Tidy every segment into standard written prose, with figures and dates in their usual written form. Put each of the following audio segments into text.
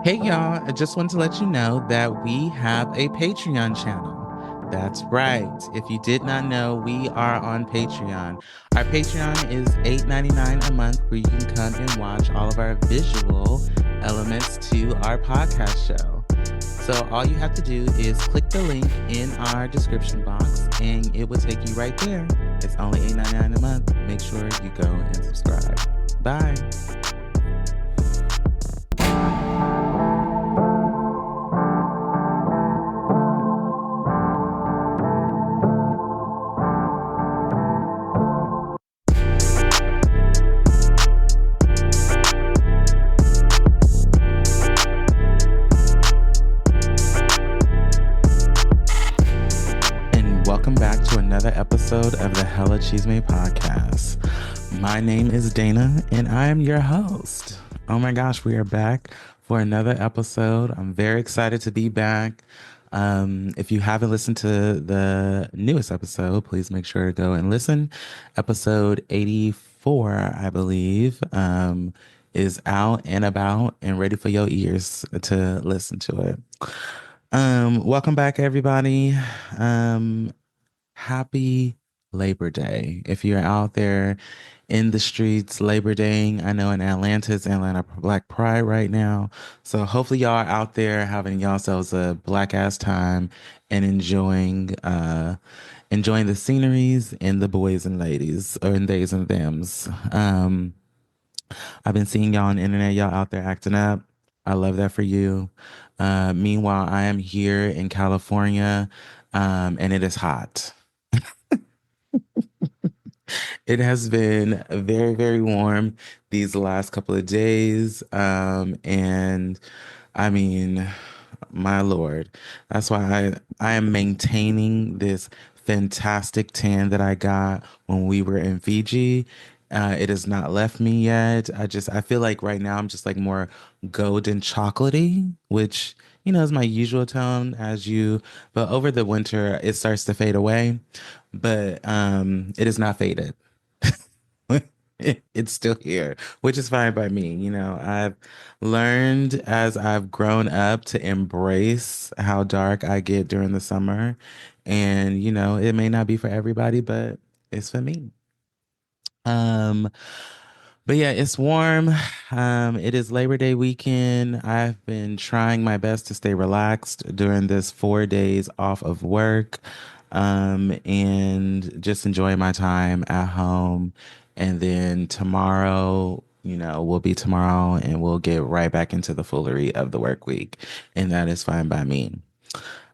Hey y'all, I just want to let you know that we have a Patreon channel. That's right. If you did not know, we are on Patreon. Our Patreon is $8.99 a month where you can come and watch all of our visual elements to our podcast show. So all you have to do is click the link in our description box and it will take you right there. It's only $8.99 a month. Make sure you go and subscribe. Bye. And welcome back to another episode of the Hella Chisme podcast. My name is Dana, and I am your host. Oh my gosh, we are back for another episode. I'm very excited to be back. If you haven't listened to the newest episode, please make sure to go and listen. Episode 84, I believe, is out and about and ready for your ears to listen to it. Welcome back, everybody. Happy Labor Day. If you're out there in the streets Labor Day, I know in Atlanta, it's Atlanta Black Pride right now. So hopefully y'all are out there having yourselves a black ass time and enjoying the sceneries and the boys and ladies or in theys and thems. I've been seeing y'all on the internet, y'all out there acting up. I love that for you. Meanwhile, I am here in California, and it is hot. It has been very, very warm these last couple of days. And I mean, my Lord, that's why I am maintaining this fantastic tan that I got when we were in Fiji. It has not left me yet. I feel like right now I'm just like more golden chocolatey, which, is my usual tone but over the winter it starts to fade away, but it is not faded. It's still here, which is fine by me. I've learned as I've grown up to embrace how dark I get during the summer. And, it may not be for everybody, but it's for me. Um, but yeah, it's warm. It is Labor Day weekend. I've been trying my best to stay relaxed during this 4 days off of work, and just enjoy my time at home. And then tomorrow, will be tomorrow and we'll get right back into the foolery of the work week. And that is fine by me.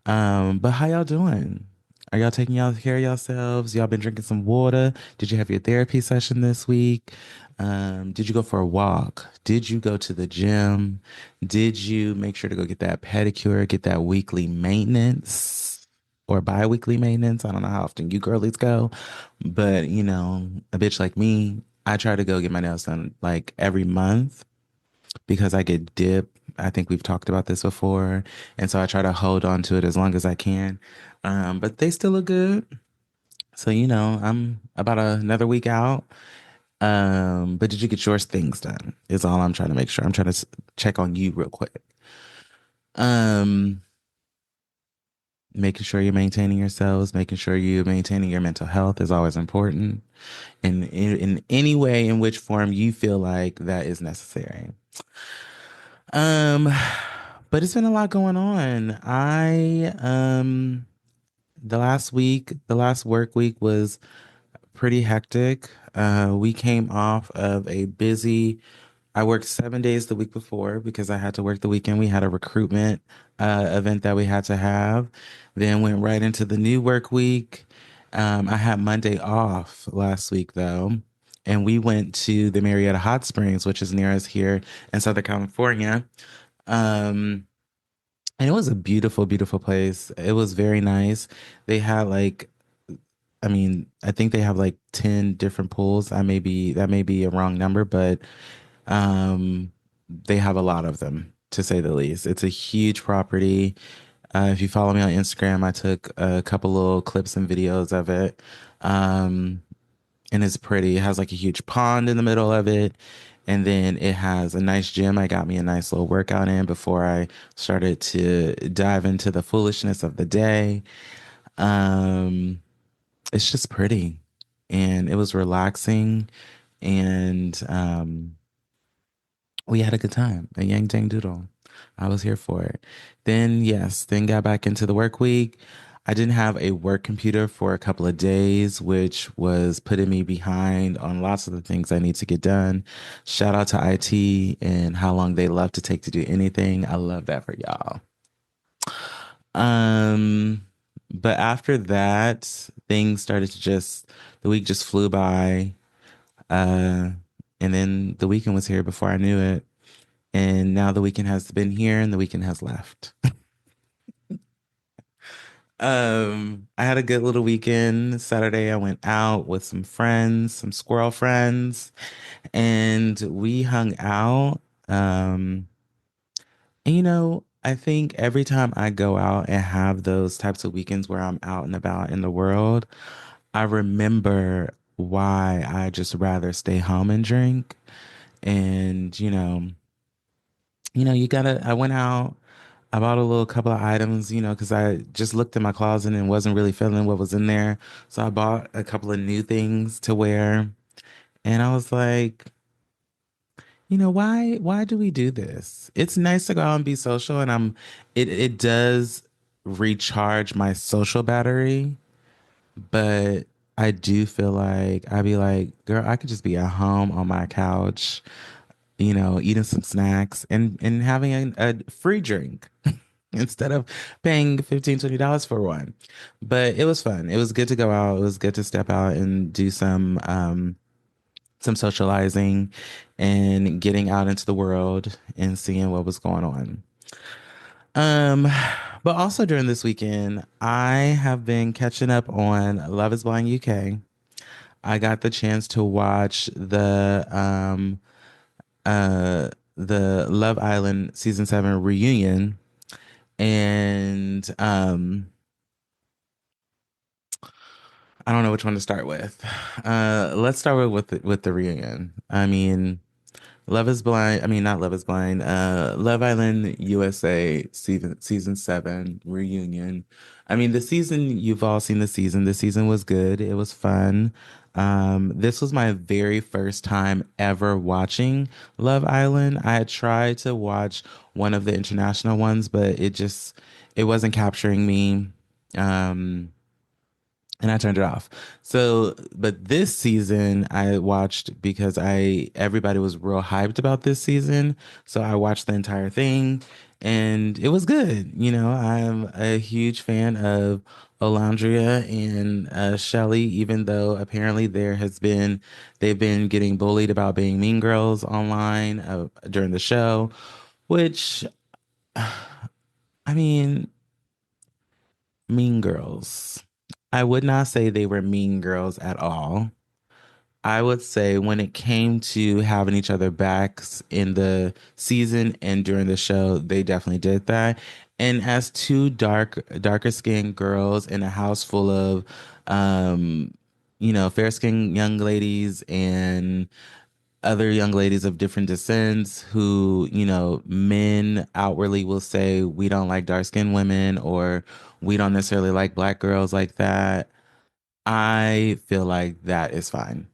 But how y'all doing? Are y'all taking y'all care of yourselves? Y'all been drinking some water? Did you have your therapy session this week? Did you go for a walk? Did you go to the gym? Did you make sure to go get that pedicure, get that weekly maintenance or bi-weekly maintenance? I don't know how often you girlies go, but a bitch like me, I try to go get my nails done like every month because I get dip. I think we've talked about this before. And so I try to hold on to it as long as I can. But they still look good. So, I'm about another week out. But did you get your things done? Is all I'm trying to make sure. I'm trying to check on you real quick. Um, Making sure you're maintaining yourselves, making sure you're maintaining your mental health is always important. And in any way in which form you feel like that is necessary. Um, but it's been a lot going on. The last work week was pretty hectic. We came off of a busy, I worked 7 days the week before because I had to work the weekend. We had a recruitment event that we had to have. Then went right into the new work week. I had Monday off last week though. And we went to the Marietta Hot Springs, which is near us here in Southern California. Um, and it was a beautiful, beautiful place. It was very nice. They had like, I mean, I think they have like 10 different pools. That may be a wrong number, but um, they have a lot of them to say the least. It's a huge property. If you follow me on Instagram, I took a couple little clips and videos of it. And it's pretty. It has like a huge pond in the middle of it. And then it has a nice gym. I got me a nice little workout in before I started to dive into the foolishness of the day. Um, it's just pretty and it was relaxing and we had a good time, a yang tang doodle. I was here for it. Then, yes, then got back into the work week. I didn't have a work computer for a couple of days, which was putting me behind on lots of the things I need to get done. Shout out to IT and how long they love to take to do anything. I love that for y'all. Um, but after that, things started to just, the week just flew by. Uh, and then the weekend was here before I knew it. And now the weekend has been here and the weekend has left. I had a good little weekend. Saturday, I went out with some friends, some squirrel friends, and we hung out. And I think every time I go out and have those types of weekends where I'm out and about in the world, I remember why I just rather stay home and drink. And, you gotta, I went out, I bought a little couple of items, because I just looked in my closet and wasn't really feeling what was in there. So I bought a couple of new things to wear. And I was like, why do we do this? It's nice to go out and be social and it does recharge my social battery, but I do feel like I'd be like, girl, I could just be at home on my couch, eating some snacks and having a free drink instead of paying $15-20 for one. But it was fun. It was good to go out. It was good to step out and do some socializing and getting out into the world and seeing what was going on. Um, but also during this weekend, I have been catching up on Love is Blind UK. I got the chance to watch the Love Island season 7 reunion and I don't know which one to start with. Let's start with the reunion. I mean, Love is Blind. I mean, not Love is Blind. Love Island USA season 7 reunion. I mean, the season you've all seen the season. The season was good. It was fun. This was my very first time ever watching Love Island. I had tried to watch one of the international ones, but it wasn't capturing me. Um, and I turned it off. So, but this season I watched because everybody was real hyped about this season. So I watched the entire thing and it was good. I'm a huge fan of Olandria and Shelley, even though apparently they've been getting bullied about being mean girls online during the show, which, I mean, mean girls. I would not say they were mean girls at all. I would say when it came to having each other backs in the season and during the show, they definitely did that. And as two darker skinned girls in a house full of, um, fair skinned young ladies and other young ladies of different descents who, men outwardly will say, we don't like dark skinned women or we don't necessarily like black girls like that. I feel like that is fine.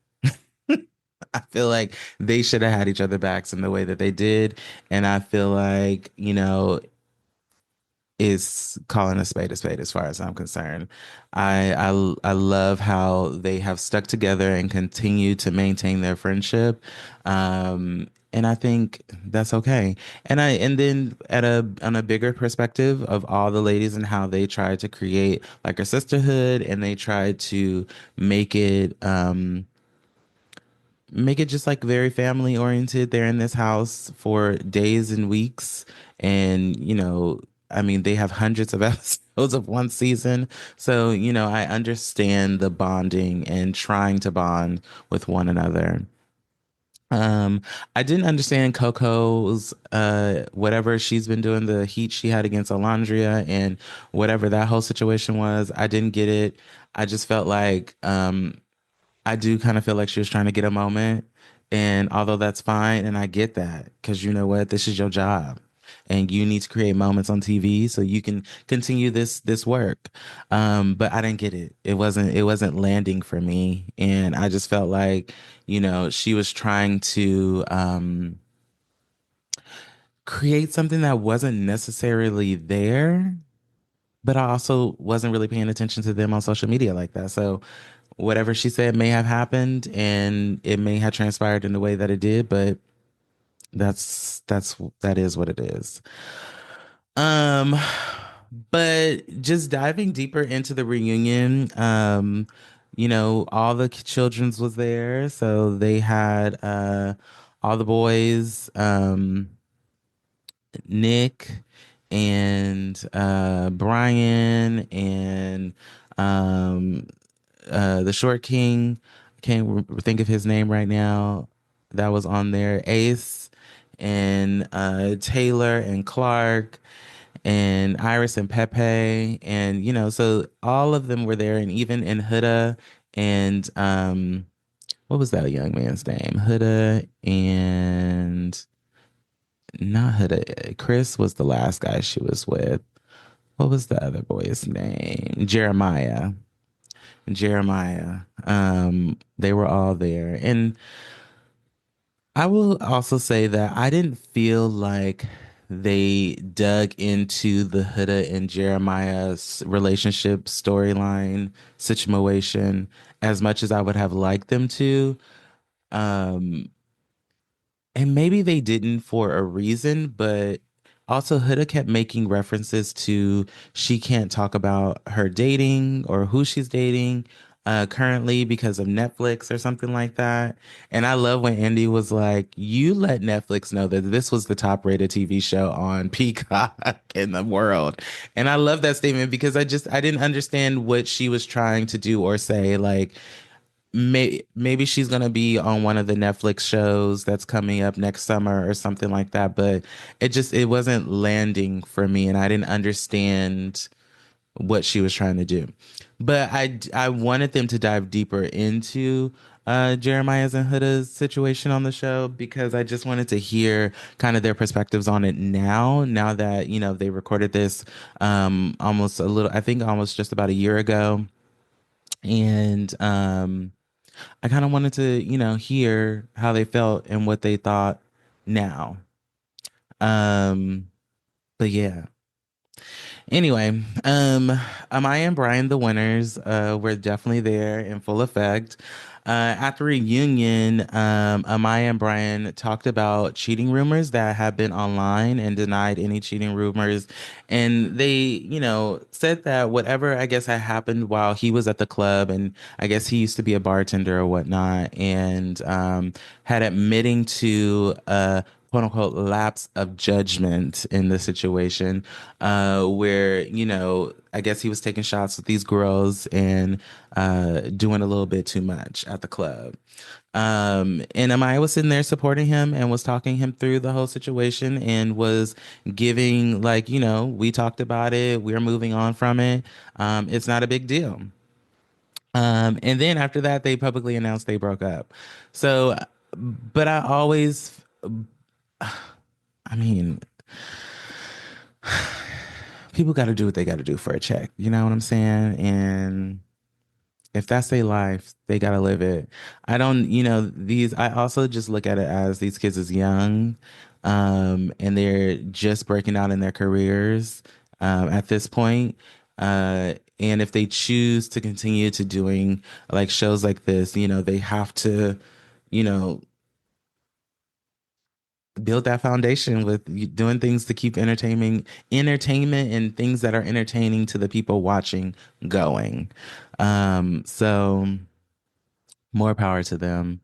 I feel like they should have had each other backs in the way that they did. And I feel like, is calling a spade as far as I'm concerned. I love how they have stuck together and continue to maintain their friendship. And I think that's okay. And then on a bigger perspective of all the ladies and how they tried to create like a sisterhood and they tried to make it make it just like very family oriented. They're in this house for days and weeks. And, I mean, they have hundreds of episodes of one season. So, I understand the bonding and trying to bond with one another. Um, I didn't understand Coco's whatever she's been doing, the heat she had against Alondria and whatever that whole situation was. I didn't get it. I just felt like I do kind of feel like she was trying to get a moment And although that's fine, and I get that, because you know what, this is your job, and you need to create moments on TV so you can continue this work. But I didn't get it. It wasn't landing for me, and I just felt like, she was trying to create something that wasn't necessarily there. But I also wasn't really paying attention to them on social media like that. So whatever she said may have happened and it may have transpired in the way that it did, but that is what it is. Um, but just diving deeper into the reunion, all the children's was there. So they had all the boys, Nick and Brian and um the short king. I can't think of his name right now. That was on there. Ace and Taylor and Clark and Iris and Pepe, and so all of them were there, and even in Huda and what was that young man's name? Huda and not Huda. Chris was the last guy she was with. What was the other boy's name? Jeremiah. Jeremiah. They were all there. And I will also say that I didn't feel like they dug into the Huda and Jeremiah's relationship storyline situation as much as I would have liked them to. Um, And maybe they didn't for a reason, but also Huda kept making references to she can't talk about her dating or who she's dating currently because of Netflix or something like that. And I love when Andy was like, "You let Netflix know that this was the top rated TV show on Peacock in the world." And I love that statement because I didn't understand what she was trying to do or say. Like, maybe she's gonna be on one of the Netflix shows that's coming up next summer or something like that. But it wasn't landing for me, and I didn't understand what she was trying to do. But I wanted them to dive deeper into Jeremiah's and Huda's situation on the show because I just wanted to hear kind of their perspectives on it now that they recorded this almost a little, I think almost just about a year ago. And I kind of wanted to, hear how they felt and what they thought now. Um, but yeah. Anyway, Amaya and Brian, the winners, were definitely there in full effect. At the reunion, Amaya and Brian talked about cheating rumors that have been online and denied any cheating rumors. And they, said that whatever I guess had happened while he was at the club, and I guess he used to be a bartender or whatnot, and had admitting to quote unquote lapse of judgment in the situation, where, I guess he was taking shots with these girls and doing a little bit too much at the club. And Amaya was sitting there supporting him and was talking him through the whole situation and was giving, like, we talked about it, we're moving on from it. It's not a big deal. And then after that, they publicly announced they broke up. So, but I mean, people got to do what they got to do for a check. You know what I'm saying? And if that's their life, they got to live it. I don't, I also just look at it as these kids is young, and they're just breaking out in their careers, at this point. And if they choose to continue to doing like shows like this, they have to, you know, build that foundation with doing things to keep entertainment and things that are entertaining to the people watching going. So more power to them.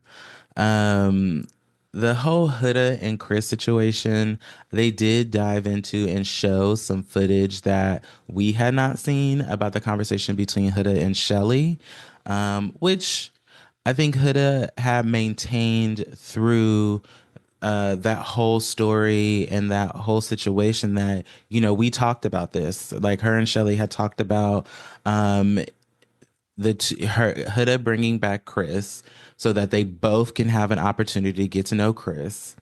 Um, the whole Huda and Chris situation, they did dive into and show some footage that we had not seen about the conversation between Huda and Shelly, which I think Huda had maintained through that whole story and that whole situation that, we talked about this. Like her and Shelly had talked about her Huda bringing back Chris so that they both can have an opportunity to get to know Chris.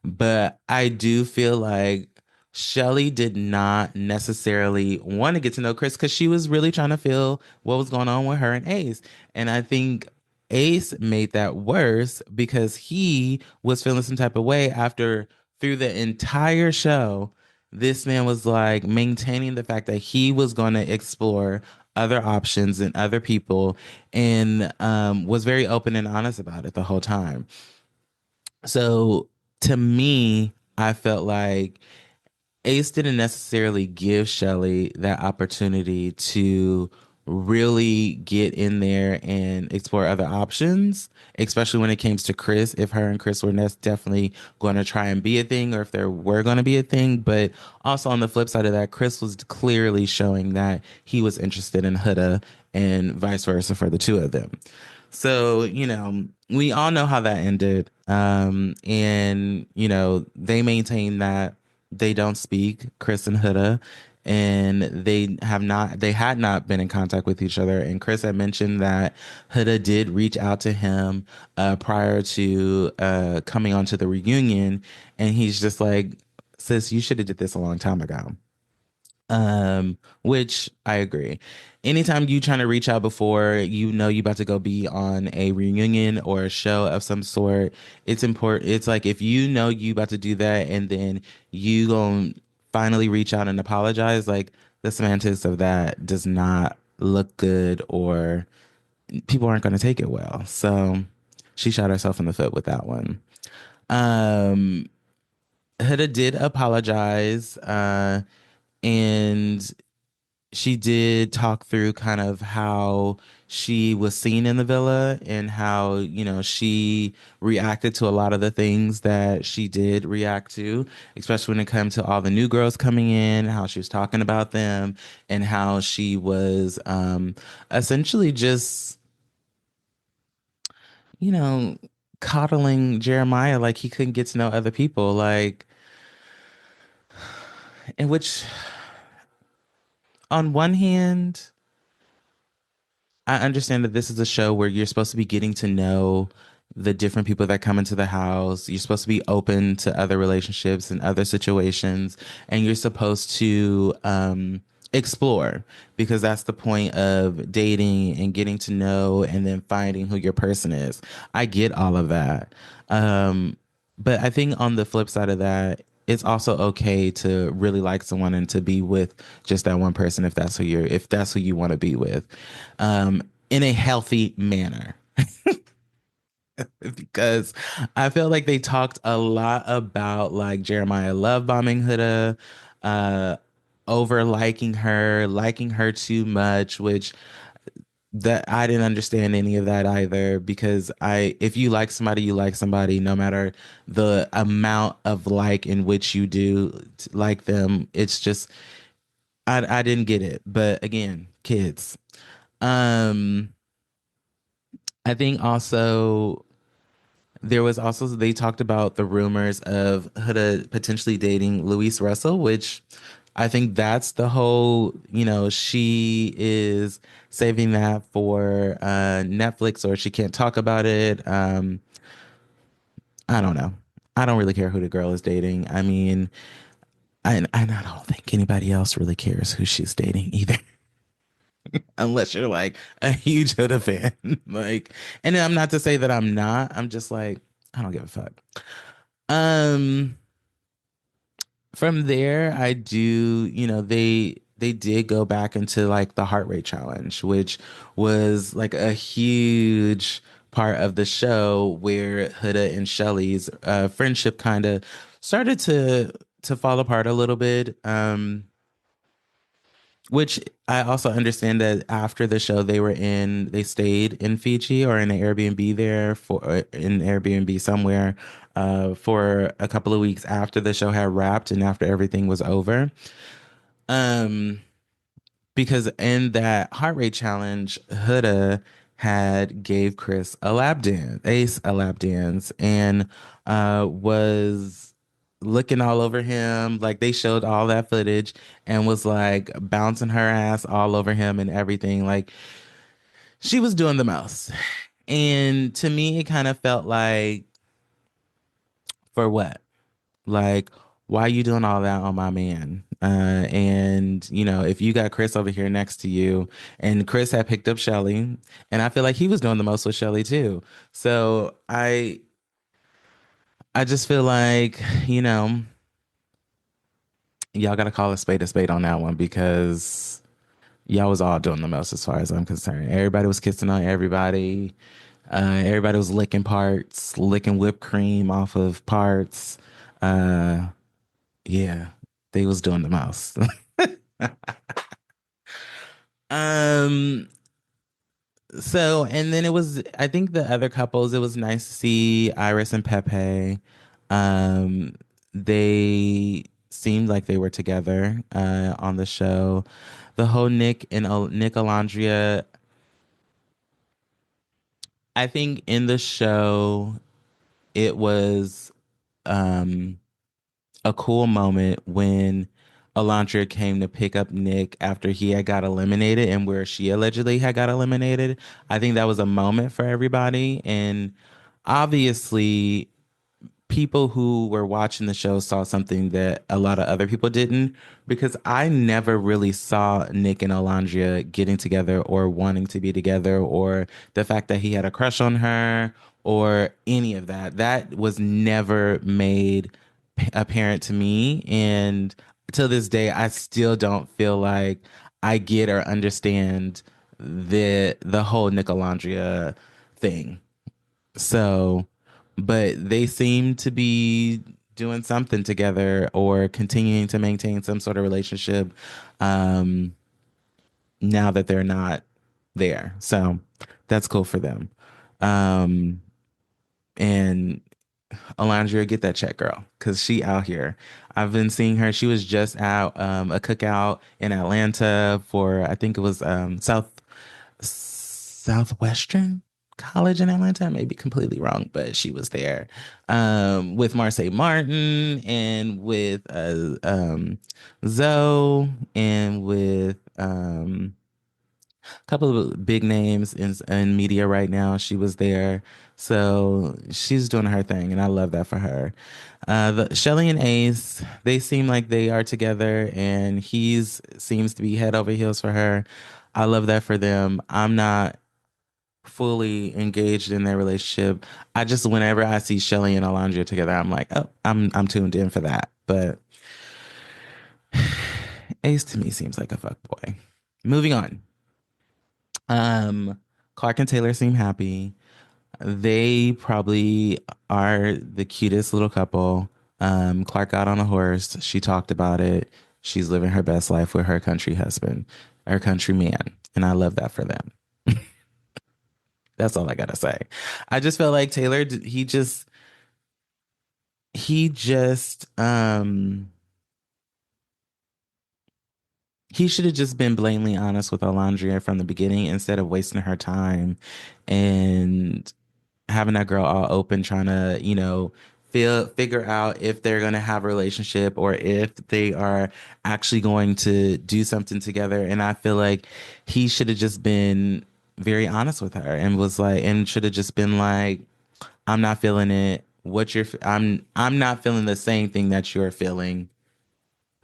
But I do feel like Shelly did not necessarily want to get to know Chris because she was really trying to feel what was going on with her and Ace. And I think Ace made that worse because he was feeling some type of way after through the entire show. This man was like maintaining the fact that he was going to explore other options and other people and was very open and honest about it the whole time. So to me, I felt like Ace didn't necessarily give Shelley that opportunity to really get in there and explore other options, especially when it came to Chris, if her and Chris were definitely going to try and be a thing or if there were going to be a thing. But also on the flip side of that, Chris was clearly showing that he was interested in Huda and vice versa for the two of them. So, we all know how that ended. And, they maintain that they don't speak, Chris and Huda, and they had not been in contact with each other. And Chris had mentioned that Huda did reach out to him prior to coming onto the reunion, and he's just like, sis, you should have did this a long time ago. Which I agree. Anytime you trying to reach out before you know you about to go be on a reunion or a show of some sort, it's important. It's like if you know you about to do that and then you gonna finally reach out and apologize, like the semantics of that does not look good or people aren't gonna take it well. So she shot herself in the foot with that one. Um Huda did apologize, and she did talk through kind of how she was seen in the villa and how, she reacted to a lot of the things that she did react to, especially when it comes to all the new girls coming in, how she was talking about them, and how she was essentially just, you know, coddling Jeremiah like he couldn't get to know other people. Like, in which, on one hand, I understand that this is a show where you're supposed to be getting to know the different people that come into the house. You're supposed to be open to other relationships and other situations, and you're supposed to explore because that's the point of dating and getting to know and then finding who your person is. I get all of that. But I think on the flip side of that, it's also okay to really like someone and to be with just that one person if that's who you want to be with, in a healthy manner. Because I feel like they talked a lot about like Jeremiah love bombing Huda, uh, over liking her too much, which that I didn't understand any of that either because if you like somebody, you like somebody no matter the amount of like in which you do like them. It's just I didn't get it. But again, kids. Um I think also there was also they talked about the rumors of Huda potentially dating Luis Russell, which I think that's the whole, she is saving that for Netflix or she can't talk about it. I don't know. I don't really care who the girl is dating. I mean, I don't think anybody else really cares who she's dating either, unless you're like a huge Huda fan. Like, and I'm not to say that I'm not. I'm just like, I don't give a fuck. Um, from there, I do, they did go back into like the heart rate challenge, which was like a huge part of the show where Huda and Shelly's friendship kind of started to fall apart a little bit. Which I also understand that after the show, they stayed in Fiji or in an Airbnb there in Airbnb somewhere for a couple of weeks after the show had wrapped and after everything was over. Um, because in that heart rate challenge, Huda had gave Chris a lap dance, Ace a lap dance, and was looking all over him. Like they showed all that footage and was like bouncing her ass all over him and everything. Like she was doing the most. And to me, it kind of felt like, for what? Like, why are you doing all that on my man? And if you got Chris over here next to you, and Chris had picked up Shelly, and I feel like he was doing the most with Shelly too. So I just feel like, you know, y'all got to call a spade on that one because y'all was all doing the most as far as I'm concerned. Everybody was kissing on everybody. Everybody was licking parts, licking whipped cream off of parts. Uh, yeah, they was doing the most. um, so and then I think the other couples, it was nice to see Iris and Pepe. Um, they seemed like they were together on the show. The whole Nick Alondria, I think in the show it was um a cool moment when Alondra came to pick up Nick after he had got eliminated and where she allegedly had got eliminated. I think that was a moment for everybody. And obviously, people who were watching the show saw something that a lot of other people didn't because I never really saw Nick and Alondria getting together or wanting to be together or the fact that he had a crush on her or any of that. That was never made apparent to me. And till this day, I still don't feel like I get or understand the whole Nick Alondria thing. So, but they seem to be doing something together or continuing to maintain some sort of relationship um, now that they're not there. So that's cool for them. Um, and Alondra, get that check, girl, because she out here. I've been seeing her. She was just out a cookout in Atlanta for I think it was Southwestern College in Atlanta. I may be completely wrong, but she was there with Marseille Martin and with Zoe and with a couple of big names in media right now. She was there. So she's doing her thing, and I love that for her. The Shelly and Ace, they seem like they are together, and he's seems to be head over heels for her. I love that for them. I'm not fully engaged in their relationship. I just whenever I see Shelly and Alondra together, I'm like, oh, I'm tuned in for that. But Ace to me seems like a fuck boy. Moving on. Um, Clark and Taylor seem happy. They probably are the cutest little couple. Clark got on a horse. She talked about it. She's living her best life with her country husband, her country man, and I love that for them. That's all I gotta say. I just felt like Taylor, he just he should have just been blatantly honest with Alondria from the beginning instead of wasting her time and having that girl all open trying to, figure out if they're going to have a relationship or if they are actually going to do something together. And I feel like he should have just been very honest with her and was like, and should have just been like, I'm not feeling it. I'm not feeling the same thing that you're feeling.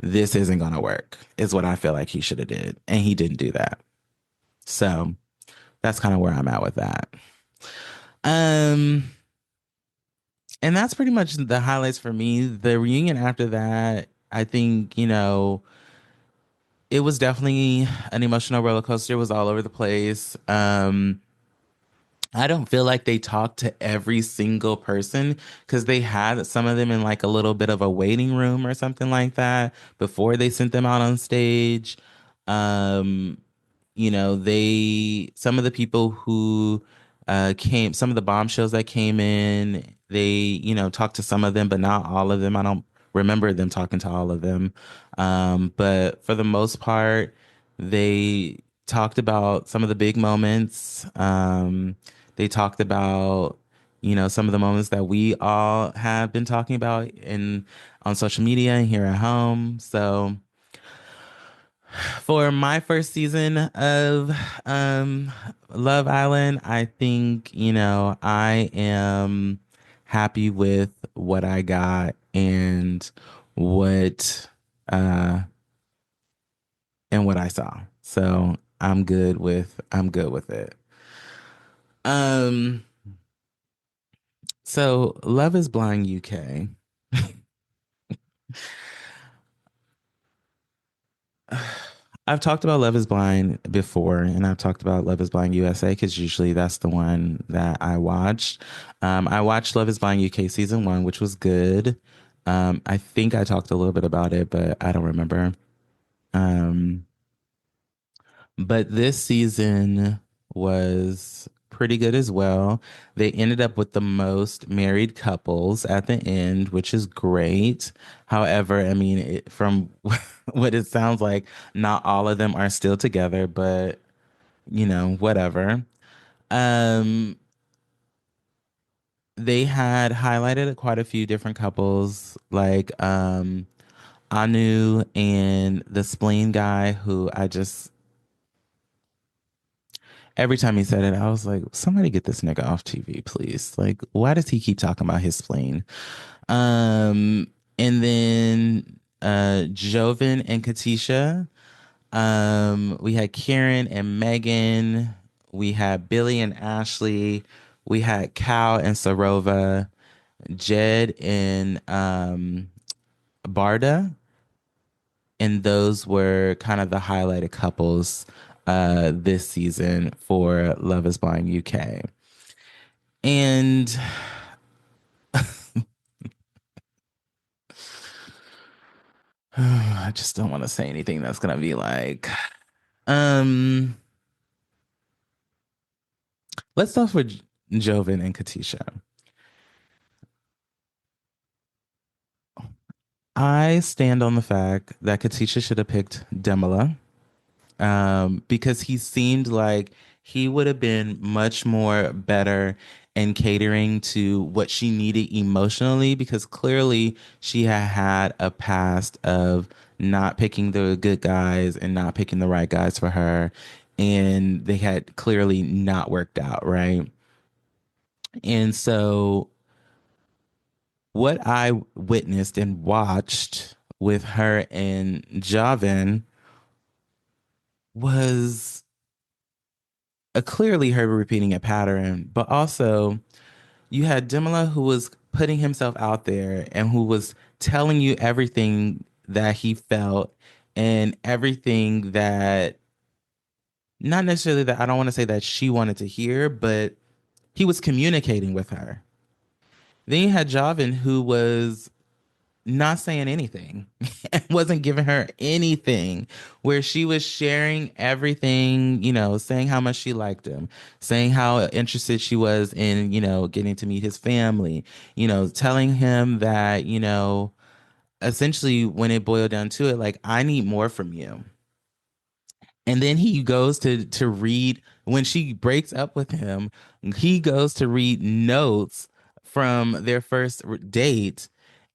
This isn't gonna work, is what I feel like he should have did. And he didn't do that. So that's kind of where I'm at with that. Um, and that's pretty much the highlights for me. The reunion after that, I think, it was definitely an emotional roller coaster. It was all over the place. I don't feel like they talked to every single person because they had some of them in like a little bit of a waiting room or something like that before they sent them out on stage. Um, some of the people who some of the bombshells that came in, they, talked to some of them, but not all of them. I don't remember them talking to all of them. But for the most part, they talked about some of the big moments. They talked about, some of the moments that we all have been talking about in on social media and here at home. So For my first season of um Love Island, I think, I am happy with what I got and what uh what I saw. So I'm good with it. Um so Love is Blind UK. I've talked about Love is Blind before, and I've talked about Love is Blind USA because usually that's the one that I watched. I watched Love is Blind UK season one, which was good. I think I talked a little bit about it, but I don't remember. Um, but this season was pretty good as well. They ended up with the most married couples at the end, which is great. However, I mean, from what it sounds like, not all of them are still together, but whatever. Um, they had highlighted quite a few different couples, like Anu and the spleen guy, who I just every time he said it, I was like, somebody get this nigga off TV, please. Like, why does he keep talking about his spleen? Um, and then Joven and Katisha. We had Karen and Megan. We had Billy and Ashley. We had Cal and Sarova, Jed and Barda. And those were kind of the highlighted couples this season for Love is Blind UK. And I just don't want to say anything that's gonna be like, um, let's start with Joven and Katisha. I stand on the fact that Katisha should have picked Demila, because he seemed like he would have been much more better in catering to what she needed emotionally, because clearly she had a past of not picking the good guys and not picking the right guys for her. And they had clearly not worked out, right? And so what I witnessed and watched with her and Javan was clearly her repeating a pattern, but also you had Demila who was putting himself out there and who was telling you everything that he felt and everything that, not necessarily that, I don't want to say that she wanted to hear, but he was communicating with her. Then you had Javin who was not saying anything and wasn't giving her anything, where she was sharing everything, saying how much she liked him, saying how interested she was in, getting to meet his family, telling him that, essentially when it boiled down to it, like, I need more from you. And then he goes to read, when she breaks up with him, he goes to read notes from their first date.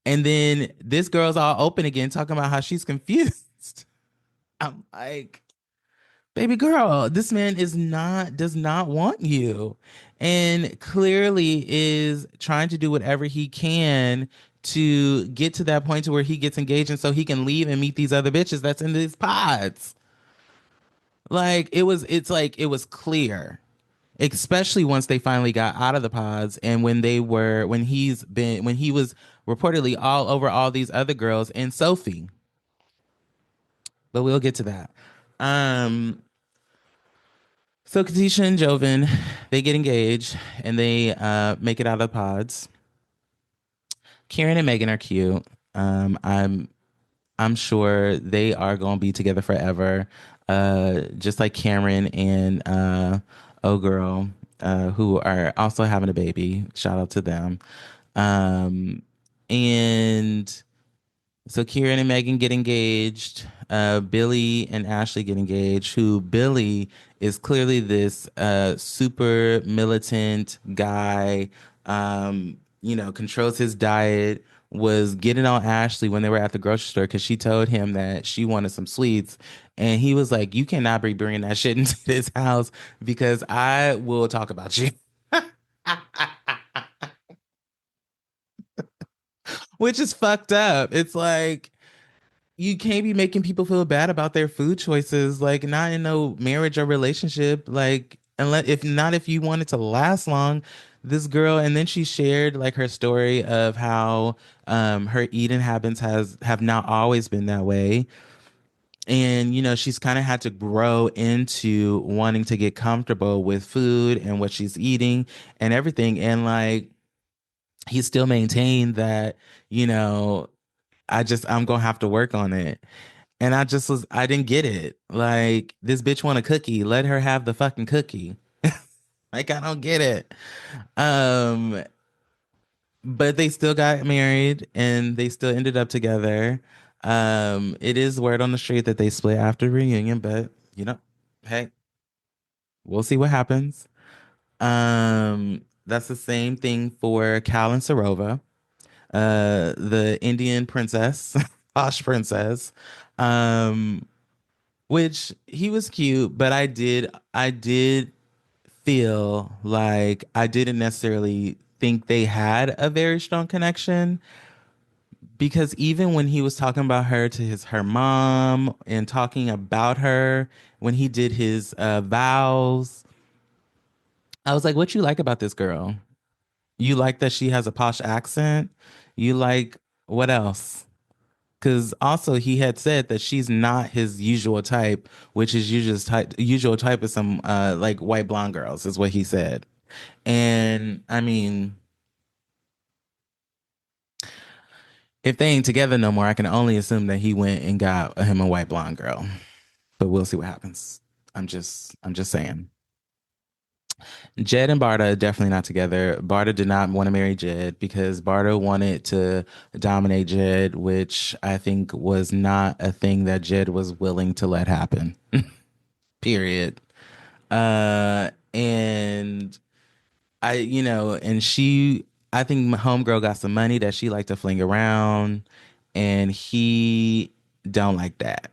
And then this girl's all open again, talking about how she's confused. I'm like, baby girl, this man does not want you. And clearly is trying to do whatever he can to get to that point to where he gets engaged and so he can leave and meet these other bitches that's in these pods. Like it was clear, especially once they finally got out of the pods and when he was reportedly all over all these other girls and Sophie. But we'll get to that. Um, so Katisha and Joven, they get engaged and they make it out of the pods. Karen and Megan are cute. I'm sure they are going to be together forever. Just like Cameron and Oh Girl, who are also having a baby. Shout out to them. Um, and so Kieran and Megan get engaged. Billy and Ashley get engaged. Who Billy is clearly this super militant guy. Controls his diet, was getting on Ashley when they were at the grocery store because she told him that she wanted some sweets. And he was like, "You cannot be bringing that shit into this house because I will talk about you." Which is fucked up. It's like, you can't be making people feel bad about their food choices, like not in no marriage or relationship, like unless if not if you want it to last long. This girl, and then she shared like her story of how her eating habits has have not always been that way. And she's kind of had to grow into wanting to get comfortable with food and what she's eating and everything. And like he still maintained that, you know, I'm gonna have to work on it. And I didn't get it. Like, this bitch want a cookie. Let her have the fucking cookie. Like, I don't get it. Um, but they still got married and they still ended up together. It is word on the street that they split after the reunion, but hey, we'll see what happens. That's the same thing for Cal and Sarova, the Indian princess, posh princess. Um, which he was cute, but I did feel like I didn't necessarily think they had a very strong connection because even when he was talking about her to her mom and talking about her when he did his vows, I was like, "What you like about this girl? You like that she has a posh accent? You like what else?" Because also he had said that she's not his usual type, which is usual type of some like white blonde girls, is what he said. And I mean, if they ain't together no more, I can only assume that he went and got him a white blonde girl. But we'll see what happens. I'm just saying. Jed and Barta are definitely not together. Barta did not want to marry Jed because Barta wanted to dominate Jed, which I think was not a thing that Jed was willing to let happen. Period. And and I think my homegirl got some money that she liked to fling around, and he don't like that.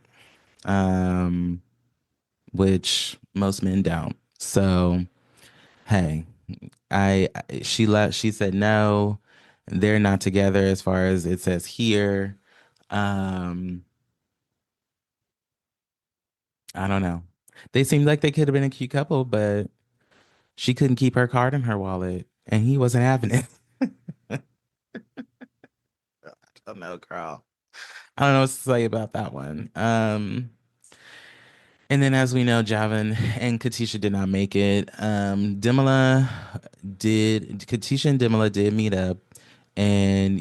Um, which most men don't. So, hey, she said no, they're not together as far as it says here. Um, I don't know. They seemed like they could have been a cute couple, but she couldn't keep her card in her wallet, and he wasn't having it. I don't know, girl. I don't know what to say about that one. And then, as we know, Javin and Katisha did not make it. Katisha and Dimala did meet up. And,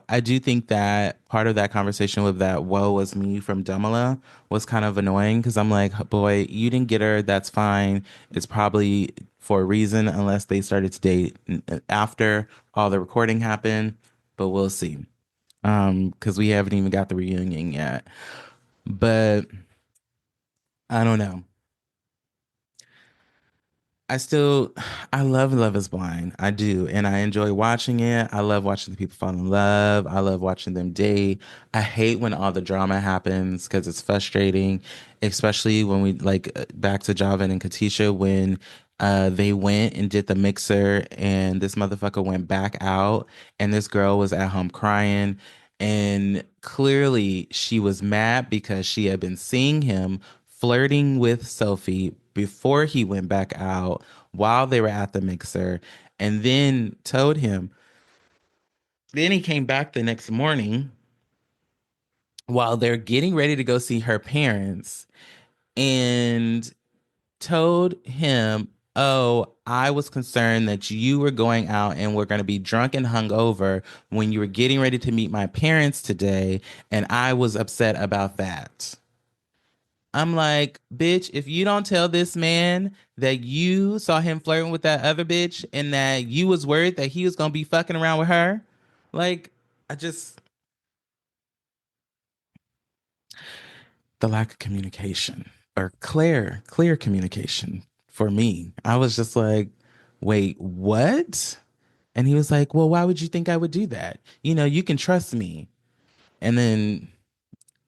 I do think that part of that conversation with that woe was me from Dimala was kind of annoying because I'm like, boy, you didn't get her. That's fine. It's probably for a reason, unless they started to date after all the recording happened. But we'll see. Because we haven't even got the reunion yet. But I don't know. I still, I love Love is Blind. I do. And I enjoy watching it. I love watching the people fall in love. I love watching them date. I hate when all the drama happens because it's frustrating, especially when we back to Javin and Katisha when they went and did the mixer and this motherfucker went back out and this girl was at home crying. And clearly she was mad because she had been seeing him flirting with Sophie before he went back out while they were at the mixer and then told him. Then he came back the next morning while they're getting ready to go see her parents and told him, "Oh, I was concerned that you were going out and were going to be drunk and hungover when you were getting ready to meet my parents today, and I was upset about that." I'm like, bitch, if you don't tell this man that you saw him flirting with that other bitch and that you was worried that he was gonna be fucking around with her, like, I just the lack of communication or clear communication for me. I was just like, wait, what? And he was like, well, why would you think I would do that? You know, you can trust me. And then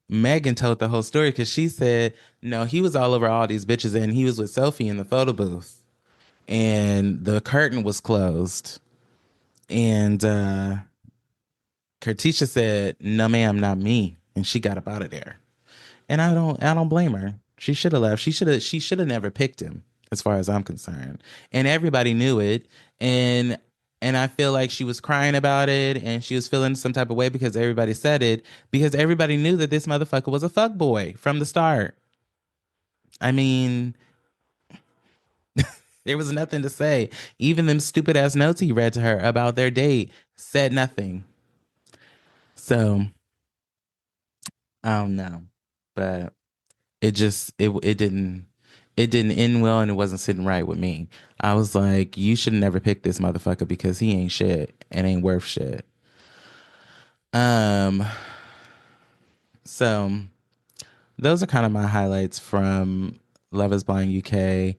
Megan told the whole story because she said, no, he was all over all these bitches and he was with Sophie in the photo booth and the curtain was closed. And Kertisha said, no, ma'am, not me. And she got up out of there. And I don't blame her. She should have left. She should have never picked him, as far as I'm concerned. And everybody knew it. And and I feel like she was crying about it and she was feeling some type of way because everybody said it, because everybody knew that this motherfucker was a fuck boy from the start. I mean, there was nothing to say. Even them stupid ass notes he read to her about their date said nothing. So I don't know. But it didn't end well and it wasn't sitting right with me. I was like, you should never pick this motherfucker because he ain't shit and ain't worth shit. Um, so those are kind of my highlights from Love is Blind UK.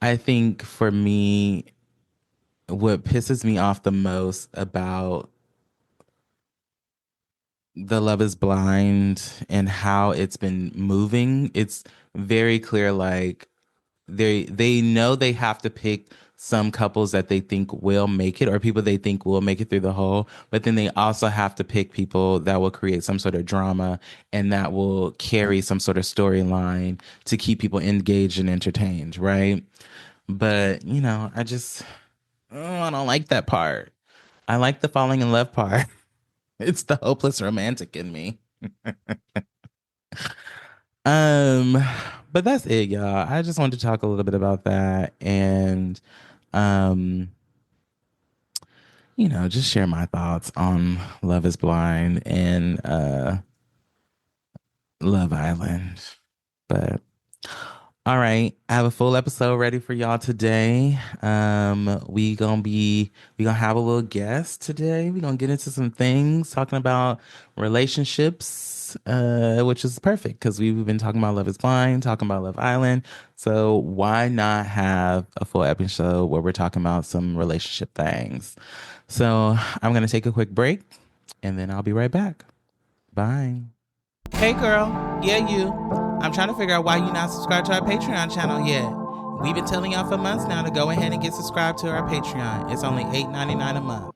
I think for me, what pisses me off the most about the Love is Blind and how it's been moving, it's very clear like they know they have to pick some couples that they think will make it or people they think will make it through the whole, but then they also have to pick people that will create some sort of drama and that will carry some sort of storyline to keep people engaged and entertained, right? But, you know, I don't like that part. I like the falling in love part. It's the hopeless romantic in me. Um, but that's it, y'all. I just wanted to talk a little bit about that and um, just share my thoughts on Love is Blind and Love Island. But all right, I have a full episode ready for y'all today. We gonna have a little guest today. We gonna get into some things talking about relationships, which is perfect because we've been talking about Love is Blind, talking about Love Island. So why not have a full episode where we're talking about some relationship things? So I'm gonna take a quick break, and then I'll be right back. Bye. Hey girl, yeah you. I'm trying to figure out why you're not subscribed to our Patreon channel yet. We've been telling y'all for months now to go ahead and get subscribed to our Patreon. It's only $8.99 a month.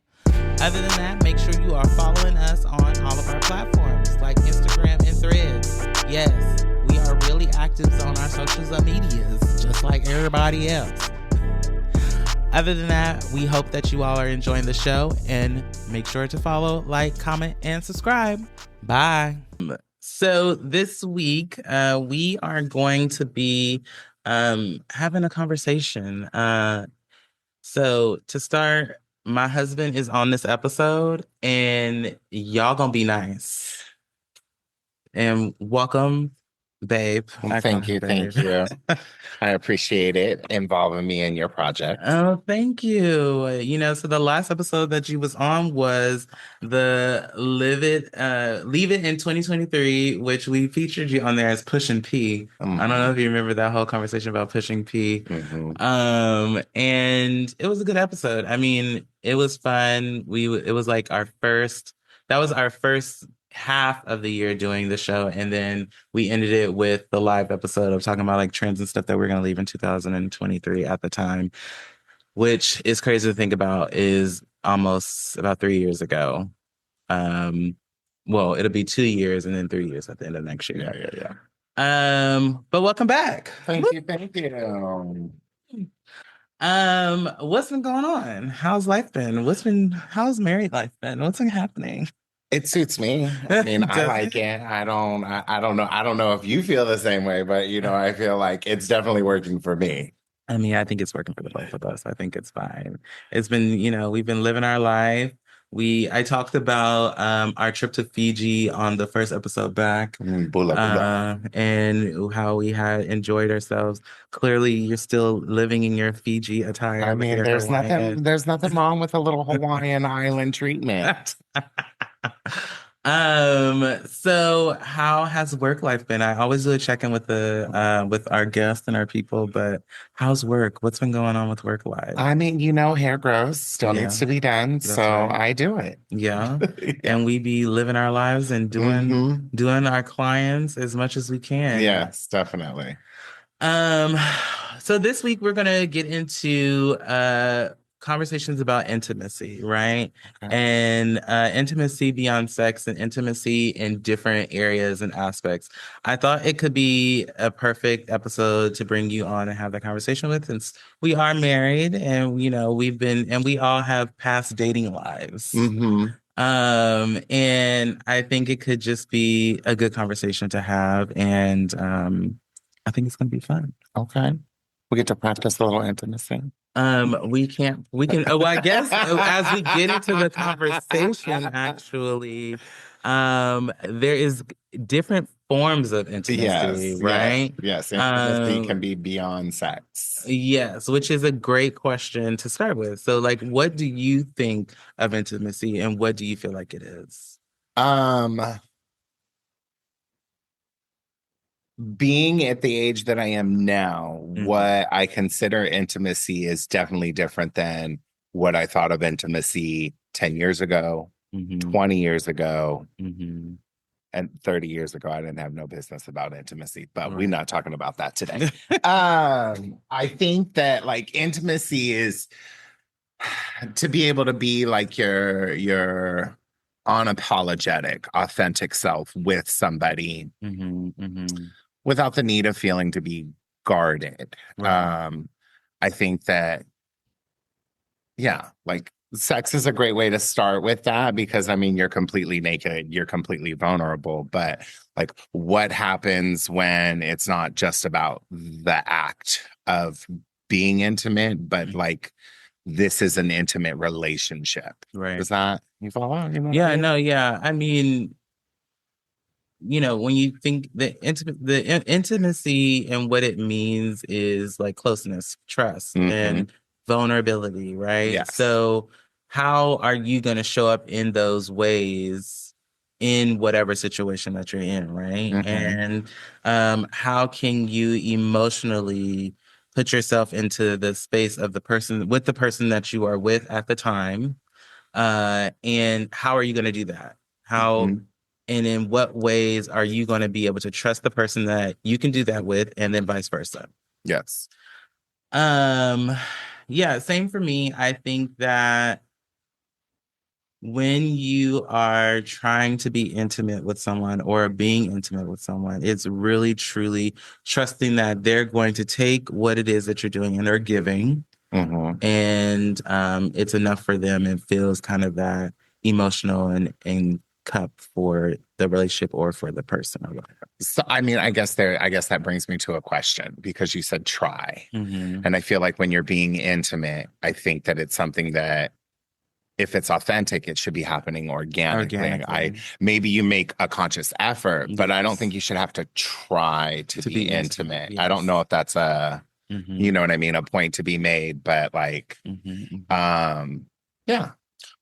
Other than that, make sure you are following us on all of our platforms like Instagram and Threads. Yes, we are really active on our social medias, just like everybody else. Other than that, we hope that you all are enjoying the show and make sure to follow, like, comment, and subscribe. Bye. So this week, we are going to be having a conversation. So to start, my husband is on this episode, and y'all gonna be nice. And welcome, babe. Well, thank you. Thank you. I appreciate it involving me in your project. Oh, thank you. So the last episode that you was on was the Leave It in 2023, which we featured you on there as Pushing P. I don't know if you remember that whole conversation about Pushing P. And it was a good episode. I mean, it was fun. It was like that was our first half of the year doing the show, and then we ended it with the live episode of talking about like trends and stuff that we're going to leave in 2023 at the time, which is crazy to think about, is almost about 3 years ago. Well, it'll be 2 years and then 3 years at the end of next year. Yeah. But welcome back. Thank you. Thank you. What's been going on? How's life been? How's married life been? What's been happening? It suits me. I mean, I like it. I don't know. I don't know if you feel the same way, but I feel like it's definitely working for me. I mean, I think it's working for the both of us. I think it's fine. It's been, we've been living our life. I talked about our trip to Fiji on the first episode back, Bula, bula. And how we had enjoyed ourselves. Clearly, you're still living in your Fiji attire. I mean, there's nothing wrong with a little Hawaiian island treatment. So how has work life been? I always do a check-in with our guests and our people, but how's work? What's been going on with work life? I mean, hair grows, still needs Yeah, to be done, that's so right. I do it. Yeah. Yeah. And we be living our lives and Hmm. doing our clients as much as we can. Yes, definitely. Um, so this week we're gonna get into conversations about intimacy, right? Okay. And intimacy beyond sex and intimacy in different areas and aspects. I thought it could be a perfect episode to bring you on and have that conversation with, since we are married and we all have past dating lives. Hmm. And I think it could just be a good conversation to have, and I think it's gonna be fun. Okay. We get to practice a little intimacy. We can, oh, I guess as we get into the conversation, actually, there is different forms of intimacy, Yes, yes, right? yes. Intimacy can Um, be beyond sex. yes, which is a great question to start with. So, like, what do you think of intimacy and what do you feel like it is? Um, being at the age that I am now, Mm-hmm. what I consider intimacy is definitely different than what I thought of intimacy 10 years ago, Mm-hmm. 20 years ago, Mm-hmm. and 30 years ago. I didn't have no business about intimacy, but we're Right. not talking about that today. I think that like intimacy is to be able to be like your unapologetic, authentic self with somebody Mm-hmm. Mm-hmm. without the need of feeling to be guarded. Right. I think that, yeah, like sex is a great way to start with that because I mean, you're completely naked, you're completely vulnerable. But like, what happens when it's not just about the act of being intimate, but like, this is an intimate relationship? Right. Does that, you follow? You know what I Yeah, mean? no, yeah. I mean, when you think intimacy and what it means is like closeness, trust, Hmm. and vulnerability, right? Yes. So how are you going to show up in those ways in whatever situation that you're in, right? Hmm. And how can you emotionally put yourself into the space of the person that you are with at the time? And how are you going to do that? How Hmm. and in what ways are you going to be able to trust the person that you can do that with, and then vice versa? Yes. Um, yeah, same for me. I think that when you are trying to be intimate with someone or being intimate with someone, it's really truly trusting that they're going to take what it is that you're doing and are giving, Hmm. and it's enough for them and feels kind of that emotional and cup for the relationship or for the person or whatever. So, I guess that brings me to a question because you said try. Hmm. And I feel like when you're being intimate, I think that it's something that if it's authentic, it should be happening organically. Organically. Maybe you make a conscious effort, but I don't think Yes. you should have to try to To be be intimate. intimate. I don't Yes. know if that's you Hmm. know what I mean, a point to be made, but like, Hmm. Hmm. um, yeah.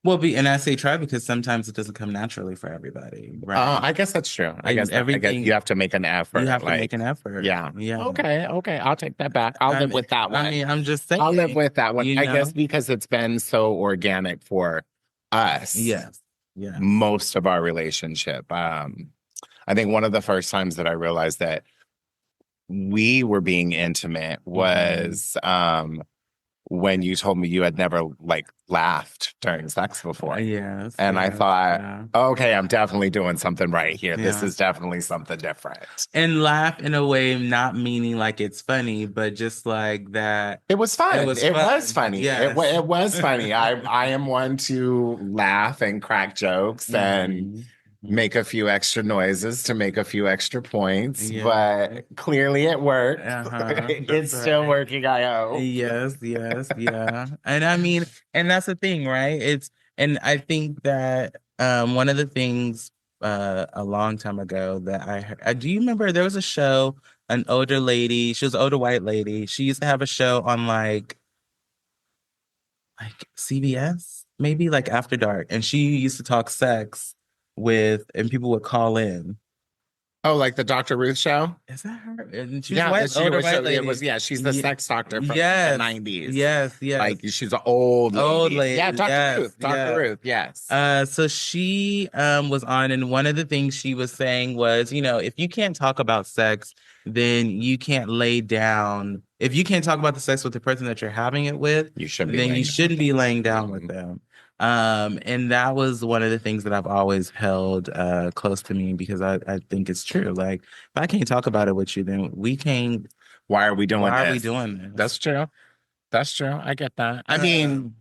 And I say try because sometimes it doesn't come naturally for everybody, right? I guess that's true. And I guess you everything have to make an you effort. have to make an Like, effort. yeah. Yeah. Okay, okay. I'll take that back. I'll live with that I one. mean, I'm just I'll live saying, with that one. you I guess know? because it's been so organic for us, Yes. Yes. most of our relationship. I think one of the first times that I realized that we were being intimate Hmm. was when you told me you had never like laughed during sex before. Yes. And I Yes. thought, Yeah. okay, I'm definitely doing something right here. This Yeah. is definitely something different. And laugh in a way, not meaning like it's funny, but just like that It was it fun. was It was fun. funny. Yes. It was funny. I am one to laugh and crack jokes and Hmm. make a few extra noises to make a few extra points, Yeah. but clearly it worked. Uh-huh. It's That's still right. working, I hope. Yes, yes, yeah. And I mean, and that's the thing, right? And I think that one of the things a long time ago that I heard, do you remember there was a show, an older lady, she was an older white lady. She used to have a show on like CBS, maybe like After Dark, and she used to talk sex and people would call in. Oh, like the Dr. Ruth show? Is that her? And she was Yeah, white, she older was white show. It lady. was, yeah, she's the Ye- sex doctor from like the yes, 90s. yes, yes. Like she's an old Old lady. lady. Yeah, Dr. Yes, Ruth. Dr. yes. Ruth, yes. So she was on, and one of the things she was saying was, if you can't talk about sex, then you can't lay down. If you can't talk about the sex with the person that you're having it with, You shouldn't be then you laying down with shouldn't be them. laying down with Mhm. them. And that was one of the things that I've always held close to me because I think it's true. Like, if I can't talk about it with you, then we can't. Why are we doing Why are we this? doing That's this? true. That's true. I get that. I mean, Um,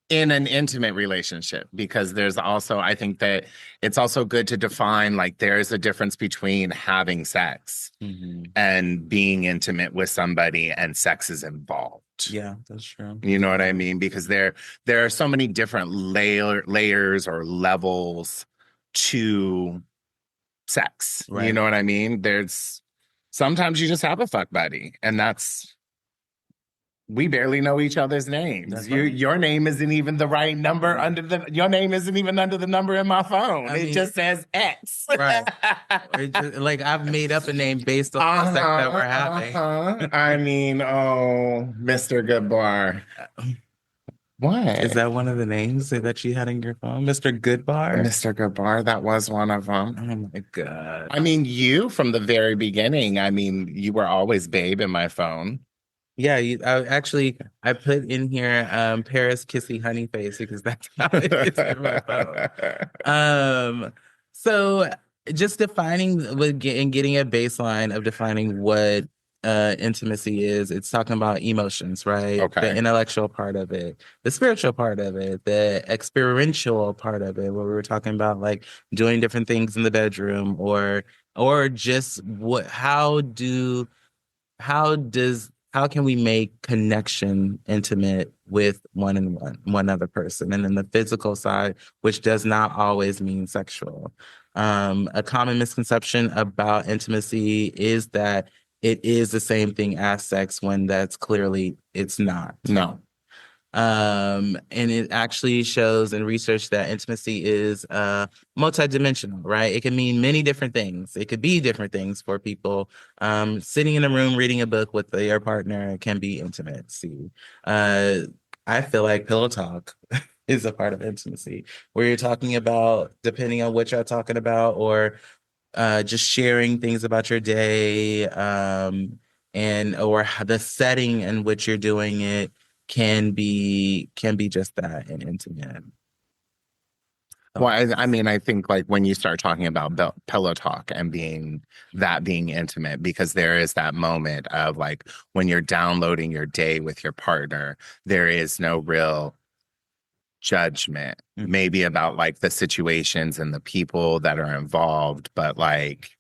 in an intimate relationship, because there's also, I think that it's also good to define like there is a difference between having sex mhm. and being intimate with somebody and sex is involved. Yeah, that's true. You know what I mean? Because there are so many different layers or levels to sex. You Right. know what I mean? There's sometimes you just have a fuck buddy, and that's we barely know each other's names. That's right. Your name isn't even the right number under the your name isn't even under the number in my phone. I It mean, just says X. right. Like I've made up a name based on the sex that we're Uh-huh, having. uh-huh. I mean, oh, Mr. Goodbar. Is What? that one of the names that you had in your phone, Mr. Goodbar? Mr. Goodbar, that was one of them. Oh my God. I mean, you from the very beginning, I mean, you were always babe in my phone. Yeah, I put in here Paris Kissy Honey Face because that's how it is in my phone. So just and getting a baseline of defining what intimacy is, it's talking about emotions, right? The Okay. intellectual part of it, the spiritual part of it, the experiential part of it, where we were talking about like doing different things in the bedroom or just how can we make connection intimate with one other person? And then the physical side, which does not always mean sexual. A common misconception about intimacy is that it is the same thing as sex when that's clearly it's not. No. And it actually shows in research that intimacy is multidimensional, right? It can mean many different things. It could be different things for people. Sitting in a room reading a book with your partner can be intimacy. Uh, I feel like pillow talk is a part of intimacy, where you're talking about, depending on what you're talking about, or just sharing things about your day, or the setting in which you're doing it can be just that and intimate. Well, Oh, I mean, I think like when you start talking about pillow talk and being intimate, because there is that moment of like when you're downloading your day with your partner, there is no real judgment, mhm. maybe about like the situations and the people that are involved, but like